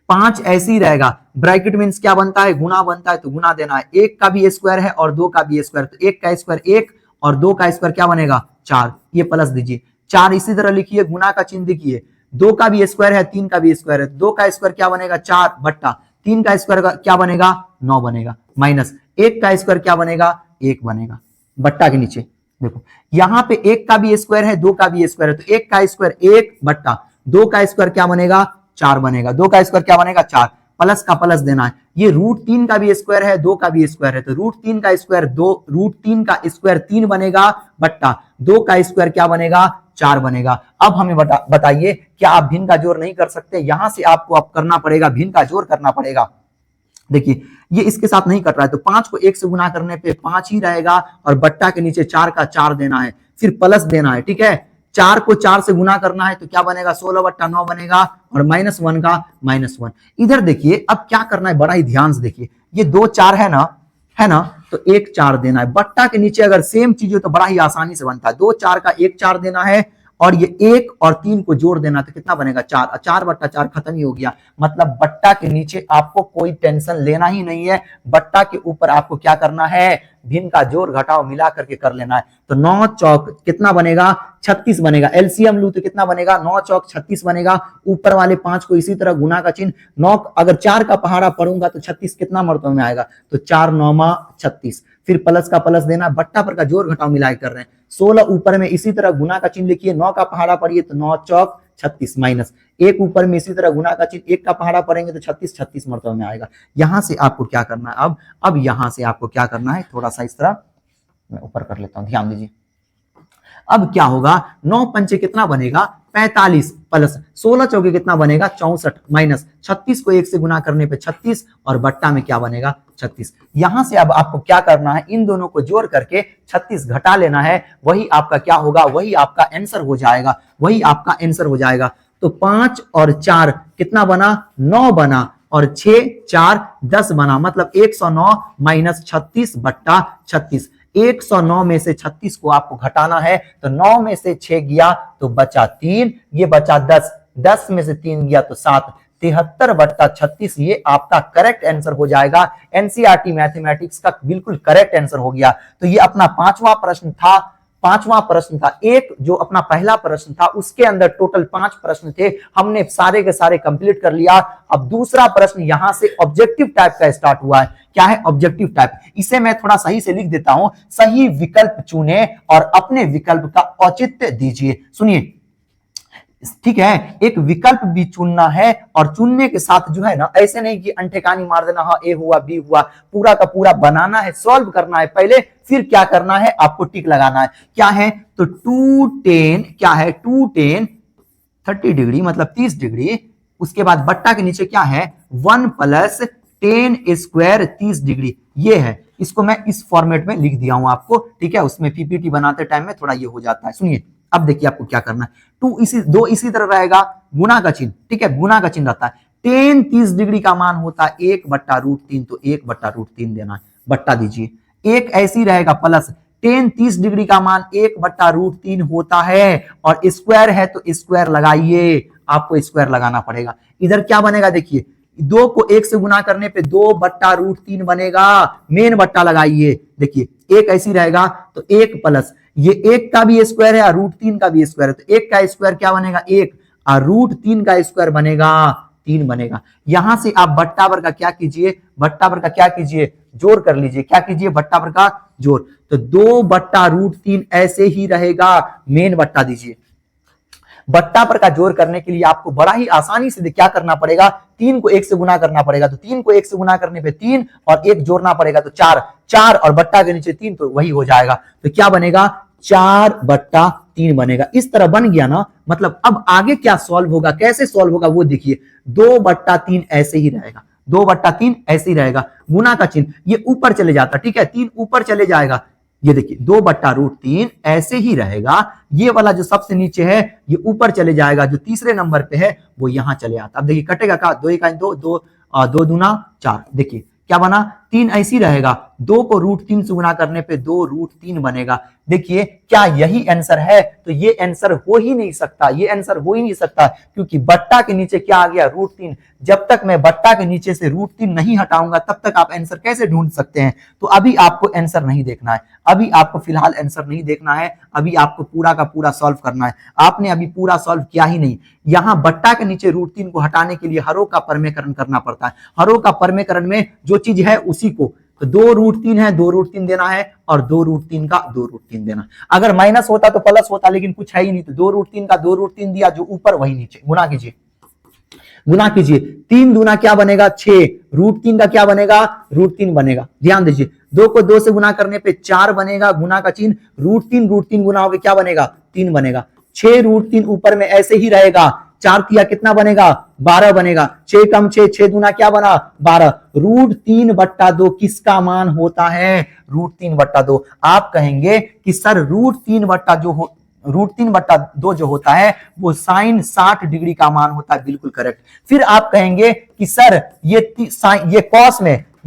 5 ऐसे ही रहेगा, ब्रैकेट मींस क्या बनता है, गुना बनता है, तो गुना देना है। 1 का भी स्क्वायर है और 2 का भी स्क्वायर, तो 1 का स्क्वायर 1 और 2 का स्क्वायर क्या बनेगा 4, ये प्लस दीजिए। 4 इसी तरह लिखिए, गुना का चिन्ह देखिए, 2 का भी स्क्वायर है, 3 का भी स्क्वायर है, 2 का स्क्वायर क्या बनेगा 4 बट्टा 3 का स्क्वायर क्या बनेगा 9 बनेगा, माइनस 1 का स्क्वायर क्या बनेगा 1 बनेगा। बट्टा के नीचे देखो, यहां पे 1 का भी स्क्वायर है, 2 का भी स्क्वायर है, तो 1 का स्क्वायर 1 बट्टा 2 का स्क्वायर क्या बनेगा 4 बनेगा, 2 का स्क्वायर क्या बनेगा 4, प्लस का प्लस देना है। ये √3 का भी स्क्वायर है, 2 का भी स्क्वायर है, तो √3 का स्क्वायर 2, √3 का स्क्वायर 3 बनेगा बट्टा 2 का स्क्वायर क्या बनेगा 4 बनेगा। अब हमें बताइए, क्या आप भिन्न का जोड़ नहीं कर सकते, यहां से आपको अब करना पड़ेगा, भिन्न का जोड़ करना पड़ेगा। देखिए ये इसके साथ नहीं कट रहा है, तो 5 को 1 से गुना करने पे 5 ही रहेगा, और बट्टा के नीचे 4 का 4 देना है, फिर प्लस देना है, ठीक है। 4 को 4 से गुना करना है तो क्या बनेगा 16/9 बनेगा, और -1 का -1। इधर देखिए अब क्या करना है, बड़ा ही ध्यान से देखिए, ये 2 4 है ना, तो 1 4 देना है। बट्टा के नीचे अगर सेम चीज हो तो बड़ा ही आसानी से बनता है। 2 4 का 1 4 देना है और ये 1 और 3 को जोड़ देना तो कितना बनेगा 4। 4 बट्टा 4 खत्म ही हो गया। मतलब बट्टा के नीचे आपको कोई टेंशन लेना ही नहीं है। बट्टा के ऊपर आपको क्या करना है, भिन्न का जोड़ घटाव मिला करके कर लेना है। तो 9 चौक कितना बनेगा 36 बनेगा। एलसीएम लू तो कितना बनेगा 9 चौक 36 बनेगा। ऊपर वाले 5 को इसी तरह गुना का चिन्ह 9 अगर 4 का पहाड़ा पढ़ूंगा तो 36 कितना मर्तबा में आएगा, तो 4 9 36। फिर प्लस का प्लस देना, बट्टा पर का जोड़ घटाव मिलाए कर रहे हैं। 16 ऊपर में इसी तरह गुना का चिन्ह लिखिए, 9 का पहाड़ा पढ़िए तो 9 चौक 36 माइनस 1 ऊपर में इसी तरह गुना का चिन्ह 1 का पहाड़ा पढ़ेंगे तो 36 36 मर्तबा में आएगा। यहां से आपको क्या करना है, अब यहां से आपको क्या करना है, थोड़ा सा इस तरह मैं ऊपर कर लेता हूं, ध्यान दीजिए। अब क्या होगा 9 पंचे कितना बनेगा 45 प्लस 16 चौके कितना बनेगा 64 माइनस 36 को 1 से गुना करने पे 36 और बट्टा में क्या बनेगा 36। यहां से अब आपको क्या करना है, इन दोनों को जोड़ करके 36 घटा लेना है। वही आपका क्या होगा, वही आपका आंसर हो जाएगा, वही आपका आंसर हो जाएगा। तो 5 और 4 कितना बना 9 बना और 6 4 10 बना, मतलब 109 माइनस 36 बट्टा 36। 109 में से 36 को आपको घटाना है तो 9 में से 6 गया तो बचा 3, ये बचा 10, 10 में से 3 गया तो 7, 73 बट्टा 36 ये आपका करेक्ट आंसर हो जाएगा। एनसीईआरटी मैथमेटिक्स का बिल्कुल करेक्ट आंसर हो गया। तो ये अपना पांचवा प्रश्न था। एक जो अपना पहला प्रश्न था उसके अंदर टोटल 5 प्रश्न थे, हमने सारे के सारे कंप्लीट कर लिया। अब दूसरा प्रश्न यहां से ऑब्जेक्टिव टाइप का स्टार्ट हुआ है। क्या है ऑब्जेक्टिव टाइप, इसे मैं थोड़ा सही से लिख देता हूं। सही विकल्प चुने और अपने विकल्प का औचित्य दीजिए। सुनिए, ठीक है, एक विकल्प भी चुनना है और चुनने के साथ जो है ना, ऐसे नहीं कि अनठेकानी मार देना, हाँ ए हुआ बी हुआ, पूरा का पूरा बनाना है, सॉल्व करना है पहले, फिर क्या करना है आपको टिक लगाना है। क्या है तो 210 क्या है 210 30 डिग्री मतलब 30 डिग्री। उसके बाद बट्टा के नीचे क्या है 1 प्लस 10 स्क्वायर 30 डिग्री, ये है। इसको मैं इस फॉर्मेट में लिख दिया हूं आपको, ठीक है। उसमें पीपीटी बनाते टाइम में थोड़ा ये हो जाता है। सुनिए, अब देखिए आपको क्या करना है। 2 इसी तरह रहेगा, गुना का चिन्ह, ठीक है, गुना का चिन्ह रहता है। 10 30 डिग्री का मान होता है 1/√3, तो 1/√3 देना है, बट्टा दीजिए। एक ऐसी रहेगा प्लस 10 30 डिग्री का मान 1/√3 होता है और स्क्वायर है तो स्क्वायर लगाइए, आपको स्क्वायर लगाना पड़ेगा। इधर क्या बनेगा देखिए, 2 को 1 से गुना करने पे 2/√3 बनेगा, मेन बट्टा लगाइए। देखिए एक ऐसी रहेगा तो 1 प्लस ये 1 का भी स्क्वायर है और √3 का भी स्क्वायर है, तो 1 का स्क्वायर क्या बनेगा 1 और √3 का स्क्वायर बनेगा 3 बनेगा। यहां से आप बट्टा पर का क्या कीजिए, बट्टा पर का क्या कीजिए जोड़ कर लीजिए। क्या कीजिए बट्टा पर का जोड़, तो 2/√3 ऐसे ही रहेगा, मेन बट्टा दीजिए। बट्टा पर का जोड़ करने के लिए आपको बड़ा ही आसानी से क्या करना पड़ेगा, 3 को 1 से गुना करना पड़ेगा, तो 3 को 1 से गुना करने पे 3 और 1 जोड़ना पड़ेगा तो 4, 4 और बट्टा के नीचे 3 तो वही हो जाएगा। तो क्या बनेगा 4/3 बनेगा। इस तरह बन गया ना, मतलब अब आगे क्या सॉल्व होगा, कैसे सॉल्व होगा वो देखिए। 2/3 ऐसे ही रहेगा, 2/3 ऐसे ही रहेगा, गुना का चिन्ह ये ऊपर चले जाता, ठीक है, 3 ऊपर चले जाएगा। ये देखिए 2/√3 ऐसे ही रहेगा, ये वाला जो सबसे नीचे है ये ऊपर चले जाएगा, जो तीसरे नंबर पे है वो यहां चले आता। अब देखिए कटेगा का 2 1 2 2 दूना 4, देखिए क्या बना 3 ऐसी रहेगा, 2 को √3 से गुना करने पे 2√3 बनेगा। देखिए क्या यही आंसर है, तो ये आंसर हो ही नहीं सकता, ये आंसर हो ही नहीं सकता, क्योंकि बट्टा के नीचे क्या आ गया √3। जब तक मैं बट्टा के नीचे से √3 नहीं हटाऊंगा तब तक आप आंसर कैसे ढूंढ सकते हैं। तो अभी आपको आंसर नहीं देखना है, अभी आपको फिलहाल आंसर नहीं देखना है, अभी आपको पूरा का पूरा सॉल्व करना है। आपने अभी पूरा सॉल्व किया ही नहीं। यहां बट्टा के नीचे √3 को हटाने के लिए हरों का परमेकरण करना पड़ता है। हरों का परमेकरण में जो चीज है उसी को, तो 2√3 है 2√3 देना है और 2√3 का 2√3 देना। अगर माइनस होता तो प्लस होता, लेकिन कुछ है ही नहीं, तो 2√3 का 2√3 दिया, जो ऊपर वही नीचे। गुना कीजिए, गुना कीजिए, 3 दूना क्या बनेगा 6, √3 का क्या बनेगा √3 बनेगा। ध्यान दीजिए 2 को 2 से गुना करने पे 4 बनेगा, गुना का चिन्ह, √3 गुना होकर क्या बनेगा 3 बनेगा। 6 √3 ऊपर में ऐसे ही रहेगा, 4 किया कितना बनेगा 12 बनेगा, 6 कम 6, 6 दूना क्या बना 12। √3/2 किसका मान होता है, √3/2। आप कहेंगे कि सर √3/2 √3/2 जो होता है वो sin 60 डिग्री का मान होता है, बिल्कुल करेक्ट। फिर आप कहेंगे कि सर ये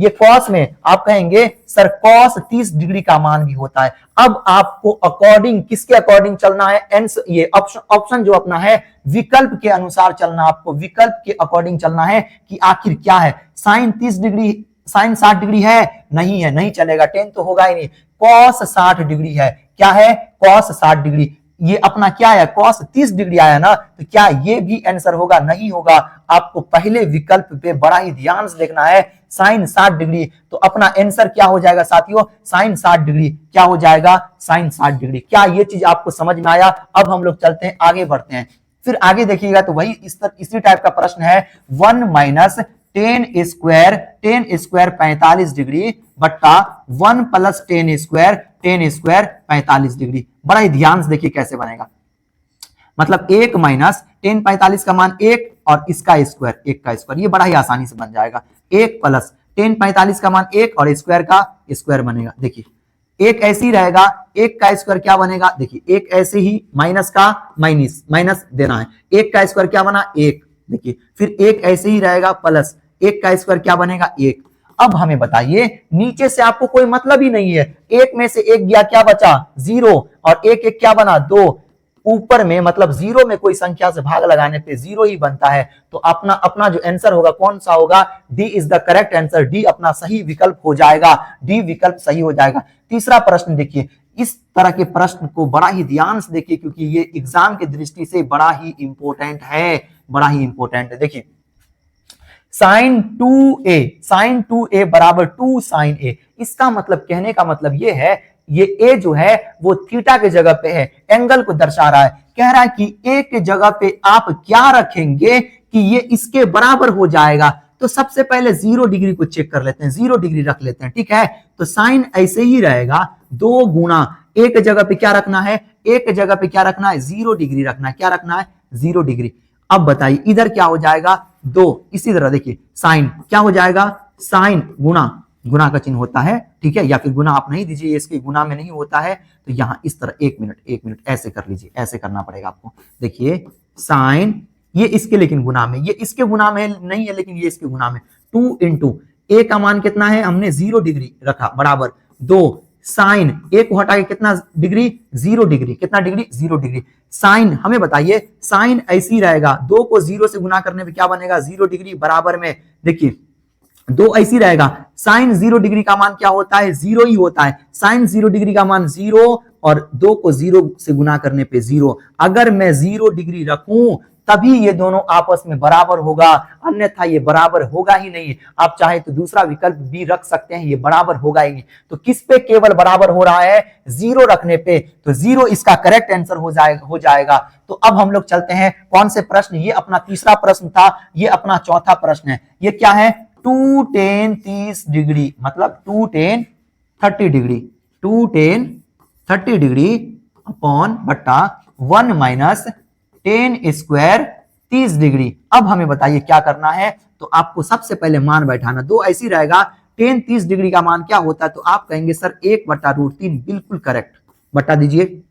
कॉस में आप कहेंगे सर cos 30 डिग्री का मान भी होता है। अब आपको अकॉर्डिंग किसके अकॉर्डिंग चलना है, ये ऑप्शन जो अपना है विकल्प के अनुसार चलना, आपको विकल्प के अकॉर्डिंग चलना है कि आखिर क्या है, sin 30 डिग्री sin 60 डिग्री है, नहीं है, नहीं चलेगा, 10 तो होगा ही नहीं, cos 60 डिग्री है, क्या है cos 60 डिग्री, ये अपना क्या है cos 30 डिग्री आया ना, तो क्या ये भी आंसर होगा, नहीं होगा। आपको पहले विकल्प पे बड़ा ही ध्यान से देखना है, sin 60 डिग्री, तो अपना आंसर क्या हो जाएगा साथियों, sin 60 डिग्री, क्या हो जाएगा sin 60 डिग्री। क्या ये चीज आपको समझ में आया? अब हम लोग चलते हैं आगे बढ़ते हैं। फिर आगे देखिएगा तो वही इसी टाइप का प्रश्न है, 1 माइनस 10 स्क्वायर 45 डिग्री बट्टा 1 प्लस 10 स्क्वायर 45 डिग्री। बड़ा ही ध्यान से देखिए कैसे बनेगा, मतलब 1 माइनस 10 45 का मान 1 और इसका स्क्वायर 1 का स्क्वायर, ये बड़ा ही आसानी से बन जाएगा। 1 प्लस 10 45 का मान 1 और स्क्वायर का स्क्वायर बनेगा। देखिए एक ऐसे ही रहेगा, 1 का स्क्वायर क्या बनेगा, देखिए एक ऐसे ही माइनस का माइनस देना है, 1 का स्क्वायर क्या बना 1, देखिए फिर एक ऐसे ही रहेगा प्लस 1 का स्क्वायर क्या बनेगा 1। अब हमें बताइए नीचे से आपको कोई मतलब ही नहीं है, 1 में से 1 गया क्या बचा 0 और 1 1 क्या बना 2, ऊपर में मतलब 0 में कोई संख्या से भाग लगाने पे 0 ही बनता है, तो अपना जो आंसर होगा कौन सा होगा, D is the correct answer, D अपना सही विकल्प हो जाएगा, डी विकल्प सही हो जाएगा। तीसरा प्रश्न देखिए, इस तरह के प्रश्न को बड़ा ही ध्यान से देखिए क्योंकि ये एग्जाम की दृष्टि से बड़ा ही इंपॉर्टेंट है, बड़ा ही इंपॉर्टेंट है। देखिए sin 2a बराबर 2 sin a, इसका मतलब कहने का मतलब ये है, ये a जो है वो थीटा के जगह पे है, एंगल को दर्शा रहा है, कह रहा है कि a के जगह पे आप क्या रखेंगे कि ये इसके बराबर हो जाएगा। तो सबसे पहले 0 डिग्री को चेक कर लेते हैं, 0 डिग्री रख लेते हैं, ठीक है। तो साइन ऐसे ही रहेगा, 2 गुना एक जगह पे क्या रखना है, एक जगह पे क्या रखना है 0 डिग्री रखना है, क्या रखना है 0 डिग्री। अब बताइए इधर क्या हो जाएगा 2, इसी तरह देखिए साइन क्या हो जाएगा, साइन गुना का चिन्ह होता है, ठीक है, या फिर गुना आप नहीं दीजिए, इसके गुना में नहीं होता है, तो यहां इस तरह 1 मिनट ऐसे कर लीजिए, ऐसे करना पड़ेगा आपको। देखिए साइन ये इसके लेकिन गुना में, ये इसके गुना में नहीं है लेकिन ये इसके गुना में, 2 इंटू ए का मान कितना है, हमने 0 डिग्री रखा बराबर 2 साइन, एक को हटा के कितना डिग्री 0 डिग्री, कितना डिग्री 0 डिग्री। साइन हमें बताइए, साइन ऐसी रहेगा, 2 को 0 से गुना करने पे क्या बनेगा 0 डिग्री बराबर में, देखिए 2 ऐसी रहेगा, साइन 0 डिग्री का मान क्या होता है 0 ही होता है, साइन 0 डिग्री का मान 0 और 2 को 0 से गुना करने पे 0। अगर मैं 0 डिग्री रखूं तभी ये दोनों आपस में बराबर होगा, अन्यथा ये बराबर होगा ही नहीं। आप चाहे तो दूसरा विकल्प भी रख सकते हैं, ये बराबर होगा ही नहीं। तो किस पे केवल बराबर हो रहा है 0 रखने पे, तो 0 इसका करेक्ट आंसर हो जाएगा। तो अब हम लोग चलते हैं कौन से प्रश्न, ये अपना तीसरा प्रश्न था, ये अपना चौथा प्रश्न है। ये क्या है 2 tan 30 डिग्री, मतलब 2 tan 30 degree, 2 tan 30 degree upon बट्टा 1 माइनस 10 स्क्वायर 30 डिग्री। अब हमें बताइए क्या करना है, तो आपको सबसे पहले मान बैठाना, 2 ऐसी रहेगा, tan 30 डिग्री का मान क्या होता है, तो आप कहेंगे सर 1/√3, बिल्कुल करेक्ट, बटा दीजिए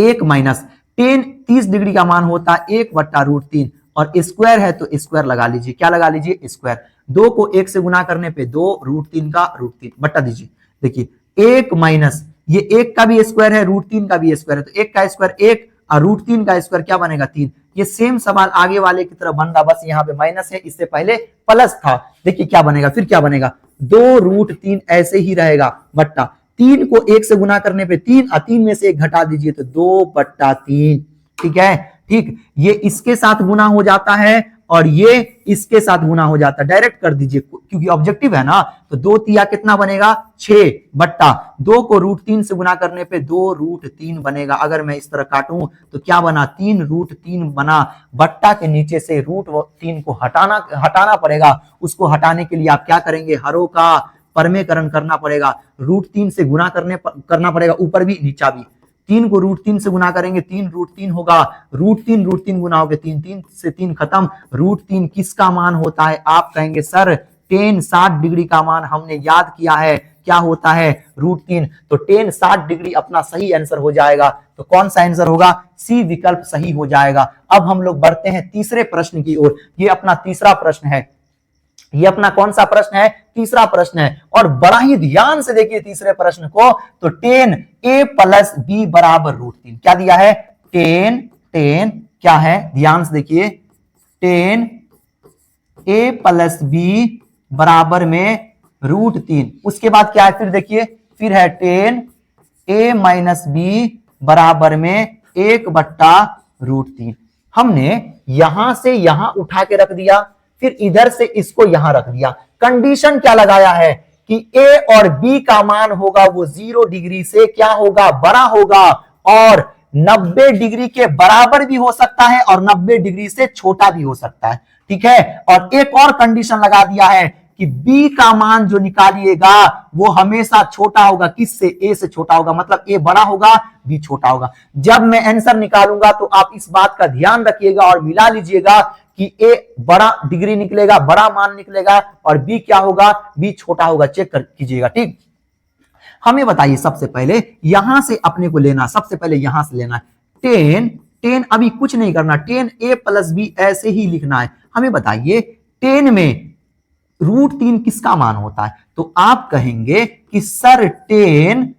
1 माइनस tan 30 डिग्री का मान होता है 1/√3 और स्क्वायर है तो स्क्वायर लगा लीजिए, क्या लगा लीजिए स्क्वायर, 2 को 1 से गुना करने पे 2 √3 का √3 बटा दीजिए। देखिए 1 माइनस ये 1 का भी स्क्वायर है, √3 का भी स्क्वायर है, तो 1 का स्क्वायर 1 और √3 का स्क्वायर क्या बनेगा 3। ये सेम सवाल आगे वाले की तरह बन रहा, बस यहाँ पे माइनस है, इससे पहले प्लस था। देखिए क्या बनेगा, फिर क्या बनेगा 2√3 ऐसे ही रहेगा बट्टा 3 को 1 से गुना करने पे 3 और 3 में से 1 घटा दीजिए तो 2/3, ठीक है। ठीक, ये इसके साथ गुना हो जाता है और ये इसके साथ गुना हो जाता है, डायरेक्ट कर दीजिए क्योंकि ऑब्जेक्टिव है ना। तो 2 तिया कितना बनेगा 6 बट्टा 2 को √3 से गुना करने पे 2√3 बनेगा। अगर मैं इस तरह काटूं तो क्या बना 3√3 बना, बट्टा के नीचे से √3 को हटाना पड़ेगा। उसको हटाने के लिए आप क्या करेंगे, हरों का परमेकरण करना पड़ेगा, √3 से गुना करना पड़ेगा, ऊपर भी नीचा भी। 3 को √3 से गुना करेंगे 3√3 होगा, √3 गुना हो गया 3 से 3 खत्म, √3 किसका मान होता है, आप कहेंगे सर टेन 60 डिग्री का मान हमने याद किया है क्या होता है √3। तो टेन 60 डिग्री अपना सही आंसर हो जाएगा। तो कौन सा आंसर होगा? सी विकल्प सही हो जाएगा। अब हम लोग बढ़ते हैं तीसरे प्रश्न की ओर। ये अपना तीसरा प्रश्न है। ये अपना कौन सा प्रश्न है? तीसरा प्रश्न है। और बड़ा ही ध्यान से देखिए तीसरे प्रश्न को। तो टेन ए प्लस बी बराबर √3 क्या दिया है? टेन क्या है? ध्यान से देखिए, टेन ए प्लस बी बराबर में √3। उसके बाद क्या है? फिर देखिए, फिर है टेन ए माइनस बी बराबर में 1/√3। हमने यहां से यहां उठा के रख दिया, फिर इधर से इसको यहां रख दिया। कंडीशन क्या लगाया है कि ए और बी का मान होगा वो 0 डिग्री से क्या होगा? बड़ा होगा, और 90 डिग्री के बराबर भी हो सकता है और 90 डिग्री से छोटा भी हो सकता है। ठीक है। और एक और कंडीशन लगा दिया है कि बी का मान जो निकालिएगा वो हमेशा छोटा होगा। किससे? ए से छोटा होगा। मतलब ए बड़ा होगा, बी छोटा होगा। जब मैं आंसर निकालूंगा तो आप इस बात का ध्यान रखिएगा और मिला लीजिएगा कि ए बड़ा डिग्री निकलेगा, बड़ा मान निकलेगा, और बी क्या होगा? बी छोटा होगा। चेक कर कीजिएगा। ठीक, हमें बताइए सबसे पहले यहां से अपने को लेना, सबसे पहले यहां से लेना टेन अभी कुछ नहीं करना, टेन ए प्लस बी ऐसे ही लिखना है। हमें बताइए टेन में √3 किसका मान होता है? तो आप कहेंगे कि सर टेन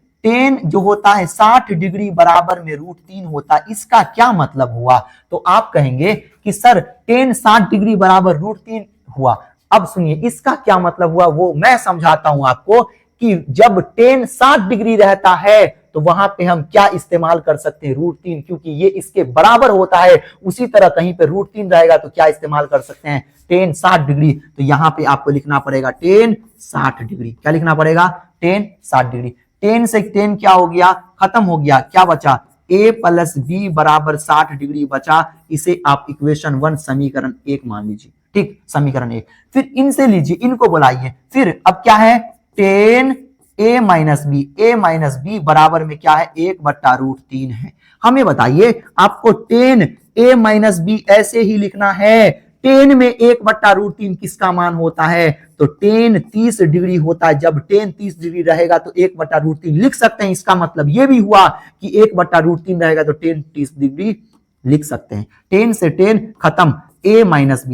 जो होता है 60 डिग्री बराबर में √3 होता है, इसका क्या मतलब हुआ? तो आप कहेंगे कि सर टेन 60 डिग्री बराबर √3 हुआ। अब सुनिए इसका क्या मतलब हुआ वो मैं समझाता हूं आपको कि जब टेन 60 डिग्री रहता है तो वहां पे हम क्या इस्तेमाल कर सकते हैं? √3, क्योंकि ये इसके बराबर होता है। उसी तरह कहीं पे √3 रहेगा तो क्या इस्तेमाल कर सकते हैं? Ten 60 degree. तो यहां पे आपको लिखना पड़ेगा टेन 60 डिग्री। क्या लिखना पड़ेगा? Ten 60 degree. टेन से टेन क्या हो गया? खत्म हो गया। क्या बचा? ए प्लस बी बराबर 60 डिग्री बचा। इसे आप इक्वेशन 1 समीकरण 1 मान लीजिए। ठीक, समीकरण 1। फिर इनसे लीजिए, इनको बुलाइए। फिर अब क्या है? टेन ए माइनस बी बराबर में क्या है? 1/√3 है। हमें बताइए आपको टेन ए माइनस बी ऐसे ही लिखना है। टेन में 1/√3 किसका मान होता है? तो टेन 30 डिग्री होता है। जब टेन 30 डिग्री रहेगा तो 1/√3 लिख सकते हैं। इसका मतलब यह भी हुआ कि 1/√3 रहेगा तो टेन 30 डिग्री लिख सकते हैं। टेन से टेन खत्म, ए माइनस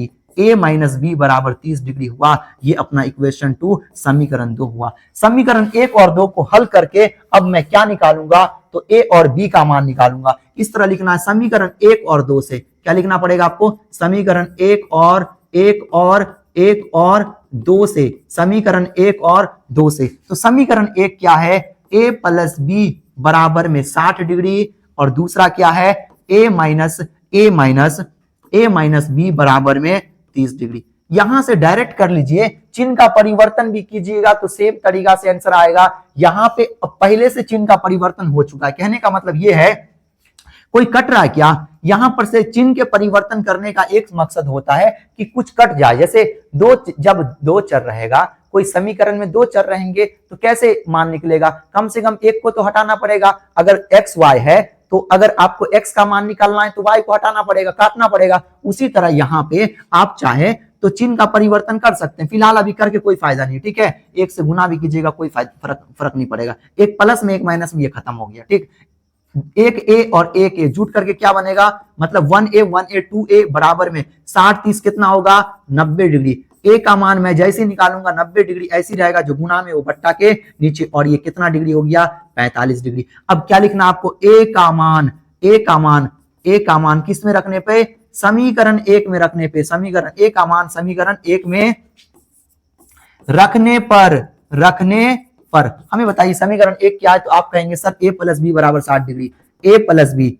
बी बराबर 30 डिग्री हुआ। ये अपना इक्वेशन 2 समीकरण 2 हुआ। समीकरण 1 और 2 को हल करके अब मैं क्या निकालूंगा? तो ए और बी का मान निकालूंगा। इस तरह लिखना है समीकरण 1 और 2 से। क्या लिखना पड़ेगा आपको? समीकरण 1 और 2 से। समीकरण 1 और 2 से। तो समीकरण 1 क्या है? ए प्लस बी बराबर में 60 डिग्री, और दूसरा क्या है? ए माइनस बी बराबर में 30 डिग्री। यहां से डायरेक्ट कर लीजिए, चिन्ह का परिवर्तन भी कीजिएगा तो सेम तरीका से आंसर आएगा। यहां पे पहले से चिन्ह का परिवर्तन हो चुका है। कहने का मतलब यह है, कोई कट रहा है क्या? यहां पर से चिन्ह के परिवर्तन करने का एक मकसद होता है कि कुछ कट जाए। जैसे जब दो चर रहेगा, कोई समीकरण में 2 चर रहेंगे तो कैसे मान निकलेगा? कम से कम एक को तो हटाना पड़ेगा। अगर x y है तो अगर आपको x का मान निकालना है तो y को हटाना पड़ेगा, काटना पड़ेगा। उसी तरह यहाँ पे आप चाहे तो चिन्ह का परिवर्तन कर सकते हैं। फिलहाल अभी करके कोई फायदा नहीं। ठीक है, 1 से गुना भी कीजिएगा, कोई फर्क नहीं पड़ेगा। एक प्लस में एक माइनस में ये खत्म हो गया। ठीक, एक ए और एक ए जुट करके क्या बनेगा? मतलब 1a 2a बराबर में 60 30 कितना होगा? 90 डिग्री। ए का मान मैं जैसे निकालूंगा 90 डिग्री ऐसी रहेगा, जो गुना में वो बट्टा के नीचे, और ये कितना डिग्री हो गया? 45 डिग्री। अब क्या लिखना आपको? ए का मान किस में रखने पे? समीकरण 1 में रखने पे। समीकरण ए का मान समीकरण 1 में रखने पर हमें बताइए समीकरण 1 क्या है? तो आप कहेंगे सर ए प्लस बी बराबर 60 डिग्री। ए प्लस बी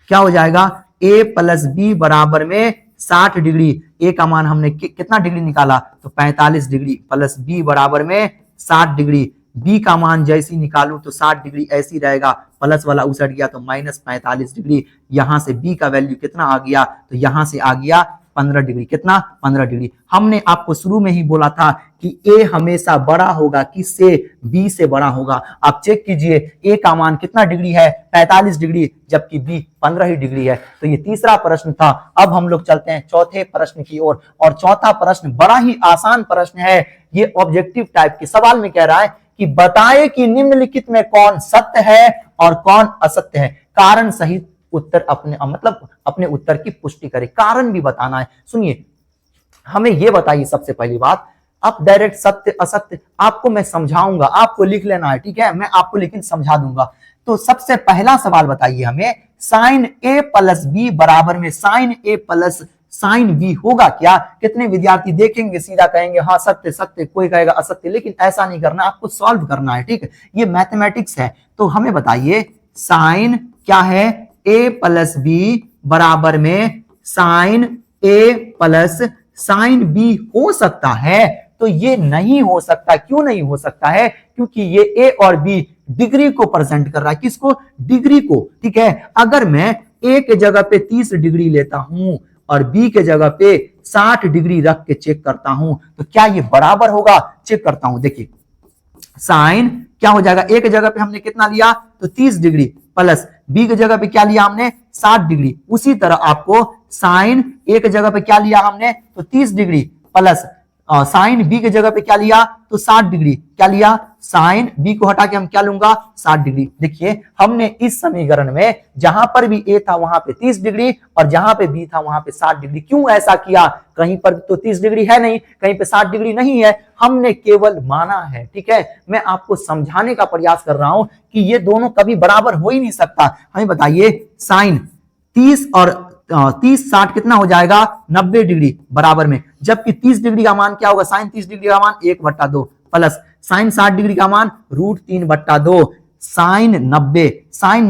क्या हो जाएगा? ए प्लस बी बराबर में 60 डिग्री। ए का मान हमने कितना डिग्री निकाला? तो 45 डिग्री, प्लस बी बराबर में 60 डिग्री। बी का मान जैसी निकालू तो 60 डिग्री ऐसी रहेगा, प्लस वाला उसट गया तो -45 डिग्री। यहां से बी का वैल्यू कितना आ गया? तो यहां से आ गया 15 डिग्री। कितना? 15 डिग्री। हमने आपको शुरू में ही बोला था कि ए हमेशा बड़ा होगा किससे? बी से बड़ा होगा। आप चेक कीजिए ए का मान कितना डिग्री है? 45 डिग्री, जबकि बी 15 ही डिग्री है। तो ये तीसरा प्रश्न था। अब हम लोग चलते हैं चौथे प्रश्न की ओर, और चौथा प्रश्न बड़ा ही आसान प्रश्न है। ये ऑब्जेक्टिव टाइप के सवाल में कह रहा है कि बताए कि निम्नलिखित में कौन सत्य है और कौन असत्य है। कारण सहित उत्तर अपने उत्तर की पुष्टि करें। कारण भी बताना है। सुनिए, हमें यह बताइए सबसे पहली बात, अब डायरेक्ट सत्य असत्य आपको मैं समझाऊंगा, आपको लिख लेना है, ठीक है? मैं आपको लेकिन समझा दूंगा। तो सबसे पहला सवाल बताइए हमें, साइन ए प्लस बी बराबर में साइन ए प्लस साइन बी होगा क्या? कितने विद्यार्थी देखेंगे सीधा कहेंगे हाँ सत्य सत्य, कोई कहेगा असत्य। लेकिन ऐसा नहीं करना, आपको सॉल्व करना है, ठीक है? ये मैथमेटिक्स है। तो हमें बताइए साइन क्या है? ए प्लस बी बराबर में साइन ए प्लस साइन बी हो सकता है? तो ये नहीं हो सकता। क्यों नहीं हो सकता है? क्योंकि ये ए और बी डिग्री को प्रेजेंट कर रहा है। किसको? डिग्री को, ठीक है? अगर मैं ए के जगह पे 30 डिग्री लेता हूं और बी के जगह पे 60 डिग्री रख के चेक करता हूं, तो क्या ये बराबर होगा? चेक करता हूं। देखिए साइन क्या हो जाएगा? ए के जगह पे हमने कितना लिया? तो 30 डिग्री, प्लस बी के जगह पे क्या लिया हमने? 60 डिग्री। उसी तरह आपको साइन ए के जगह पे क्या लिया हमने? तो 30 डिग्री, प्लस साइन बी के जगह पे क्या लिया? तो 60 डिग्री। क्या लिया? साइन बी को हटा के हम क्या लूंगा? 60 डिग्री। देखिए हमने इस समीकरण में जहां पर भी ए था वहां पे 30 डिग्री और जहां पे बी था वहां पे 60 डिग्री। क्यों ऐसा किया? कहीं पर तो 30 डिग्री है नहीं, कहीं पे 60 डिग्री नहीं है, हमने केवल माना है, ठीक है? मैं आपको समझाने का प्रयास कर रहा हूं कि ये दोनों कभी बराबर हो ही नहीं सकता। हमें बताइए साइन 30 और 30 60 कितना हो जाएगा? 90 डिग्री बराबर में, जबकि 30 डिग्री का मान क्या होगा? साइन 30 डिग्री का मान 1/2 प्लस साइन 60 डिग्री का मान √3/2। साइन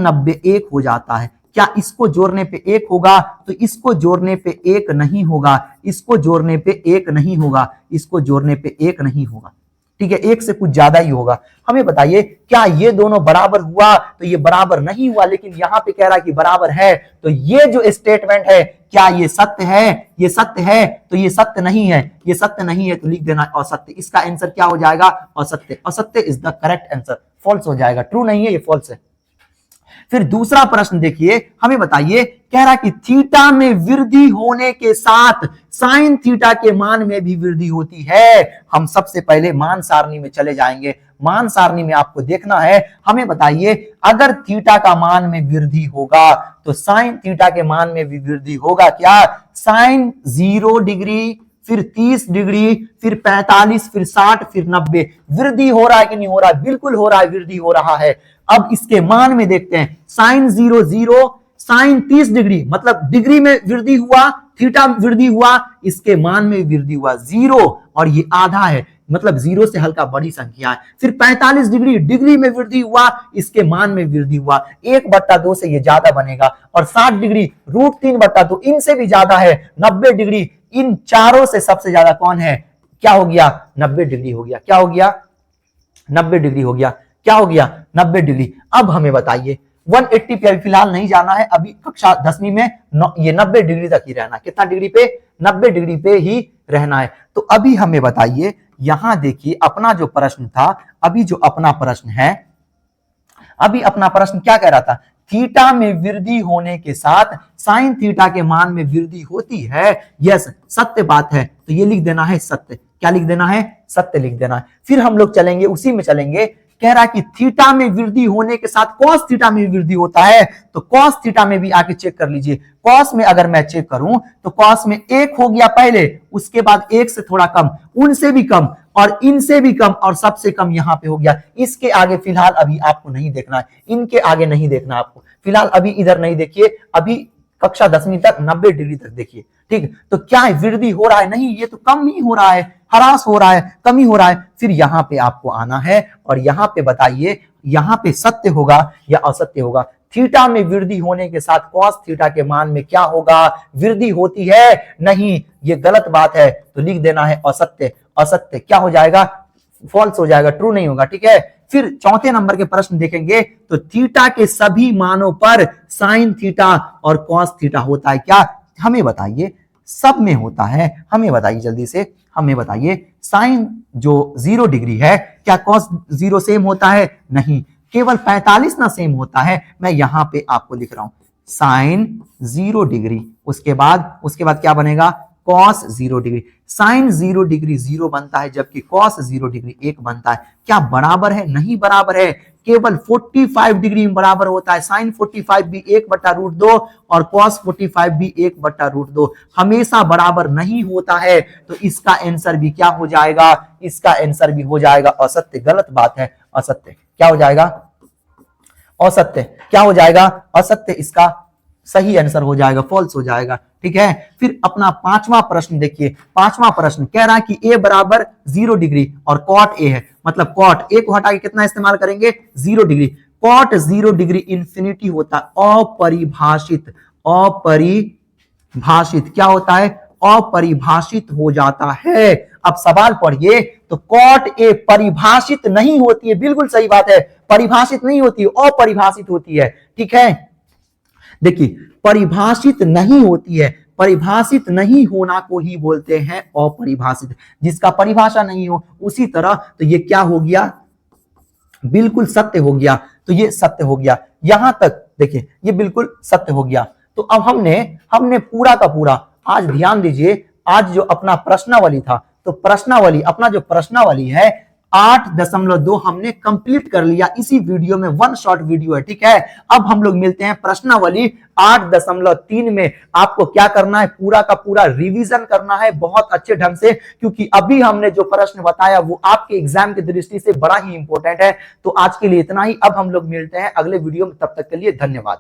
90 1 हो जाता है। क्या इसको जोड़ने पे 1 होगा? तो इसको जोड़ने पे 1 नहीं होगा, इसको जोड़ने पे 1 नहीं होगा, इसको जोड़ने पे 1 नहीं होगा, ठीक है? 1 से कुछ ज्यादा ही होगा। हमें बताइए क्या ये दोनों बराबर हुआ? तो ये बराबर नहीं हुआ, लेकिन यहां पे कह रहा है कि बराबर है। तो ये जो स्टेटमेंट है क्या ये सत्य है? ये सत्य है। तो ये सत्य नहीं है, ये सत्य नहीं है, तो लिख देना असत्य। इसका आंसर क्या हो जाएगा? असत्य। असत्य is the correct answer, false हो जाएगा। ट्रू नहीं है, ये फॉल्स है। फिर दूसरा प्रश्न देखिए, हमें बताइए, कह रहा कि थीटा में वृद्धि होने के साथ साइन थीटा के मान में भी वृद्धि होती है। हम सबसे पहले मान सारणी में चले जाएंगे। मान सारणी में आपको देखना है। हमें बताइए अगर थीटा का मान में वृद्धि होगा तो साइन थीटा के मान में भी वृद्धि होगा क्या? साइन 0 डिग्री, फिर 30 डिग्री, फिर 45, फिर 60, फिर 90। वृद्धि हो रहा है कि नहीं हो रहा है? बिल्कुल हो रहा है, वृद्धि हो रहा है। अब इसके मान में देखते हैं, साइन 0 0, साइन 30 डिग्री, मतलब डिग्री में वृद्धि हुआ, थीटा वृद्धि हुआ, इसके मान में वृद्धि हुआ 0, और ये आधा है, मतलब 0 से हल्का बड़ी संख्या है। फिर 45 डिग्री, डिग्री में वृद्धि हुआ, इसके मान में वृद्धि हुआ, 1/2 से ये ज्यादा बनेगा, और 60 डिग्री √3/2 इनसे भी ज्यादा है। 90 डिग्री, इन चारों से सबसे ज्यादा कौन है? क्या हो गया? 90 डिग्री हो गया। क्या हो गया? 90 डिग्री हो गया। क्या हो गया? 90 डिग्री। अब हमें बताइए 180 पे अभी फिलहाल नहीं जाना है, अभी कक्षा 10वीं में ये 90 डिग्री तक ही रहना है। कितना डिग्री पे? 90 डिग्री पे ही रहना है। तो अभी हमें बताइए, यहां देखिए अपना जो प्रश्न था, अभी जो अपना प्रश्न है, अभी अपना प्रश्न क्या कह रहा था? थीटा में वृद्धि होने के साथ साइन थीटा के मान में वृद्धि होती है। यस, सत्य बात है, तो ये लिख देना है सत्य। क्या लिख देना है? सत्य लिख देना है। फिर हम लोग चलेंगे, उसी में चलेंगे। कह रहा है कि थीटा में वृद्धि होने के साथ कॉस थीटा में वृद्धि होता है, तो कॉस थीटा में भी आके चेक कर लीजिए। कॉस में अगर मैं चेक करूं तो कॉस में 1 हो गया पहले, उसके बाद 1 से थोड़ा कम, उनसे भी कम, और इनसे भी कम, और सबसे कम यहां पे हो गया। इसके आगे फिलहाल अभी आपको नहीं देखना है, इनके आगे नहीं देखना आपको फिलहाल, अभी इधर नहीं देखिए, अभी कक्षा 10वीं तक 90 डिग्री तक देखिए, ठीक? तो क्या है? वृद्धि हो रहा है? नहीं, ये तो कम ही हो रहा है, ह्रास हो रहा है, कमी हो रहा है। फिर यहां पे आपको आना है और यहां पे बताइए, यहां पे सत्य होगा या असत्य होगा? थीटा में वृद्धि होने के साथ कॉस थीटा के मान में क्या होगा? वृद्धि होती है? नहीं, ये गलत बात है, तो लिख देना है असत्य। असत्य क्या हो जाएगा? फॉल्स हो जाएगा, ट्रू नहीं होगा, ठीक है? फिर चौथे नंबर के प्रश्न देखेंगे, तो थीटा के सभी मानों पर साइन थीटा और कॉस थीटा होता है क्या? हमें बताइए, सब में होता है। हमें बताइए जल्दी से, हमें बताइए साइन जो 0 डिग्री है क्या कॉस 0 सेम होता है? नहीं, केवल 45 ना सेम होता है। मैं यहां पे आपको लिख रहा हूं साइन 0 डिग्री, उसके बाद क्या बनेगा? Cos 0 degree. साइन 0 डिग्री 0 बनता है जबकि कॉस 0 डिग्री 1 बनता है। क्या बराबर है? नहीं बराबर है, केवल 45 डिग्री में बराबर होता है। साइन 45 भी 1/√2 और कॉस 45 भी 1/√2 हमेशा बराबर नहीं होता है। तो इसका आंसर भी क्या हो जाएगा? इसका आंसर भी हो जाएगा असत्य। गलत बात है, असत्य। क्या हो जाएगा? असत्य। क्या हो जाएगा? असत्य। इसका सही आंसर हो जाएगा, फॉल्स हो जाएगा। ठीक है, फिर अपना पांचवा प्रश्न देखिए। पांचवा प्रश्न कह रहा है कि a बराबर 0 डिग्री और कॉट a है, मतलब कॉट a को हटा के कितना इस्तेमाल करेंगे? 0 डिग्री। कॉट 0 डिग्री इंफिनिटी होता है, अपरिभाषित। अपरिभाषित क्या होता है? अपरिभाषित हो जाता है। अब सवाल पढ़िए, तो कॉट ए परिभाषित नहीं होती है। बिल्कुल सही बात है, परिभाषित नहीं होती, अपरिभाषित होती है। ठीक है, देखिए परिभाषित नहीं होती है, परिभाषित नहीं होना को ही बोलते हैं अपरिभाषित, जिसका परिभाषा नहीं हो। उसी तरह तो ये क्या हो गया? बिल्कुल सत्य हो गया। तो ये सत्य हो गया, यहां तक देखिए ये बिल्कुल सत्य हो गया। तो अब हमने पूरा का पूरा, आज ध्यान दीजिए, आज जो अपना प्रश्नावली था, तो प्रश्नावली, अपना जो प्रश्नावली है 8.2 हमने कंप्लीट कर लिया इसी वीडियो में। वन शॉट वीडियो है। ठीक है, अब हम लोग मिलते हैं प्रश्नावली 8.3 में। आपको क्या करना है? पूरा का पूरा रिवीजन करना है बहुत अच्छे ढंग से, क्योंकि अभी हमने जो प्रश्न बताया वो आपके एग्जाम की दृष्टि से बड़ा ही इंपॉर्टेंट है। तो आज के लिए इतना ही। अब हम लोग मिलते हैं अगले वीडियो में, तब तक के लिए धन्यवाद।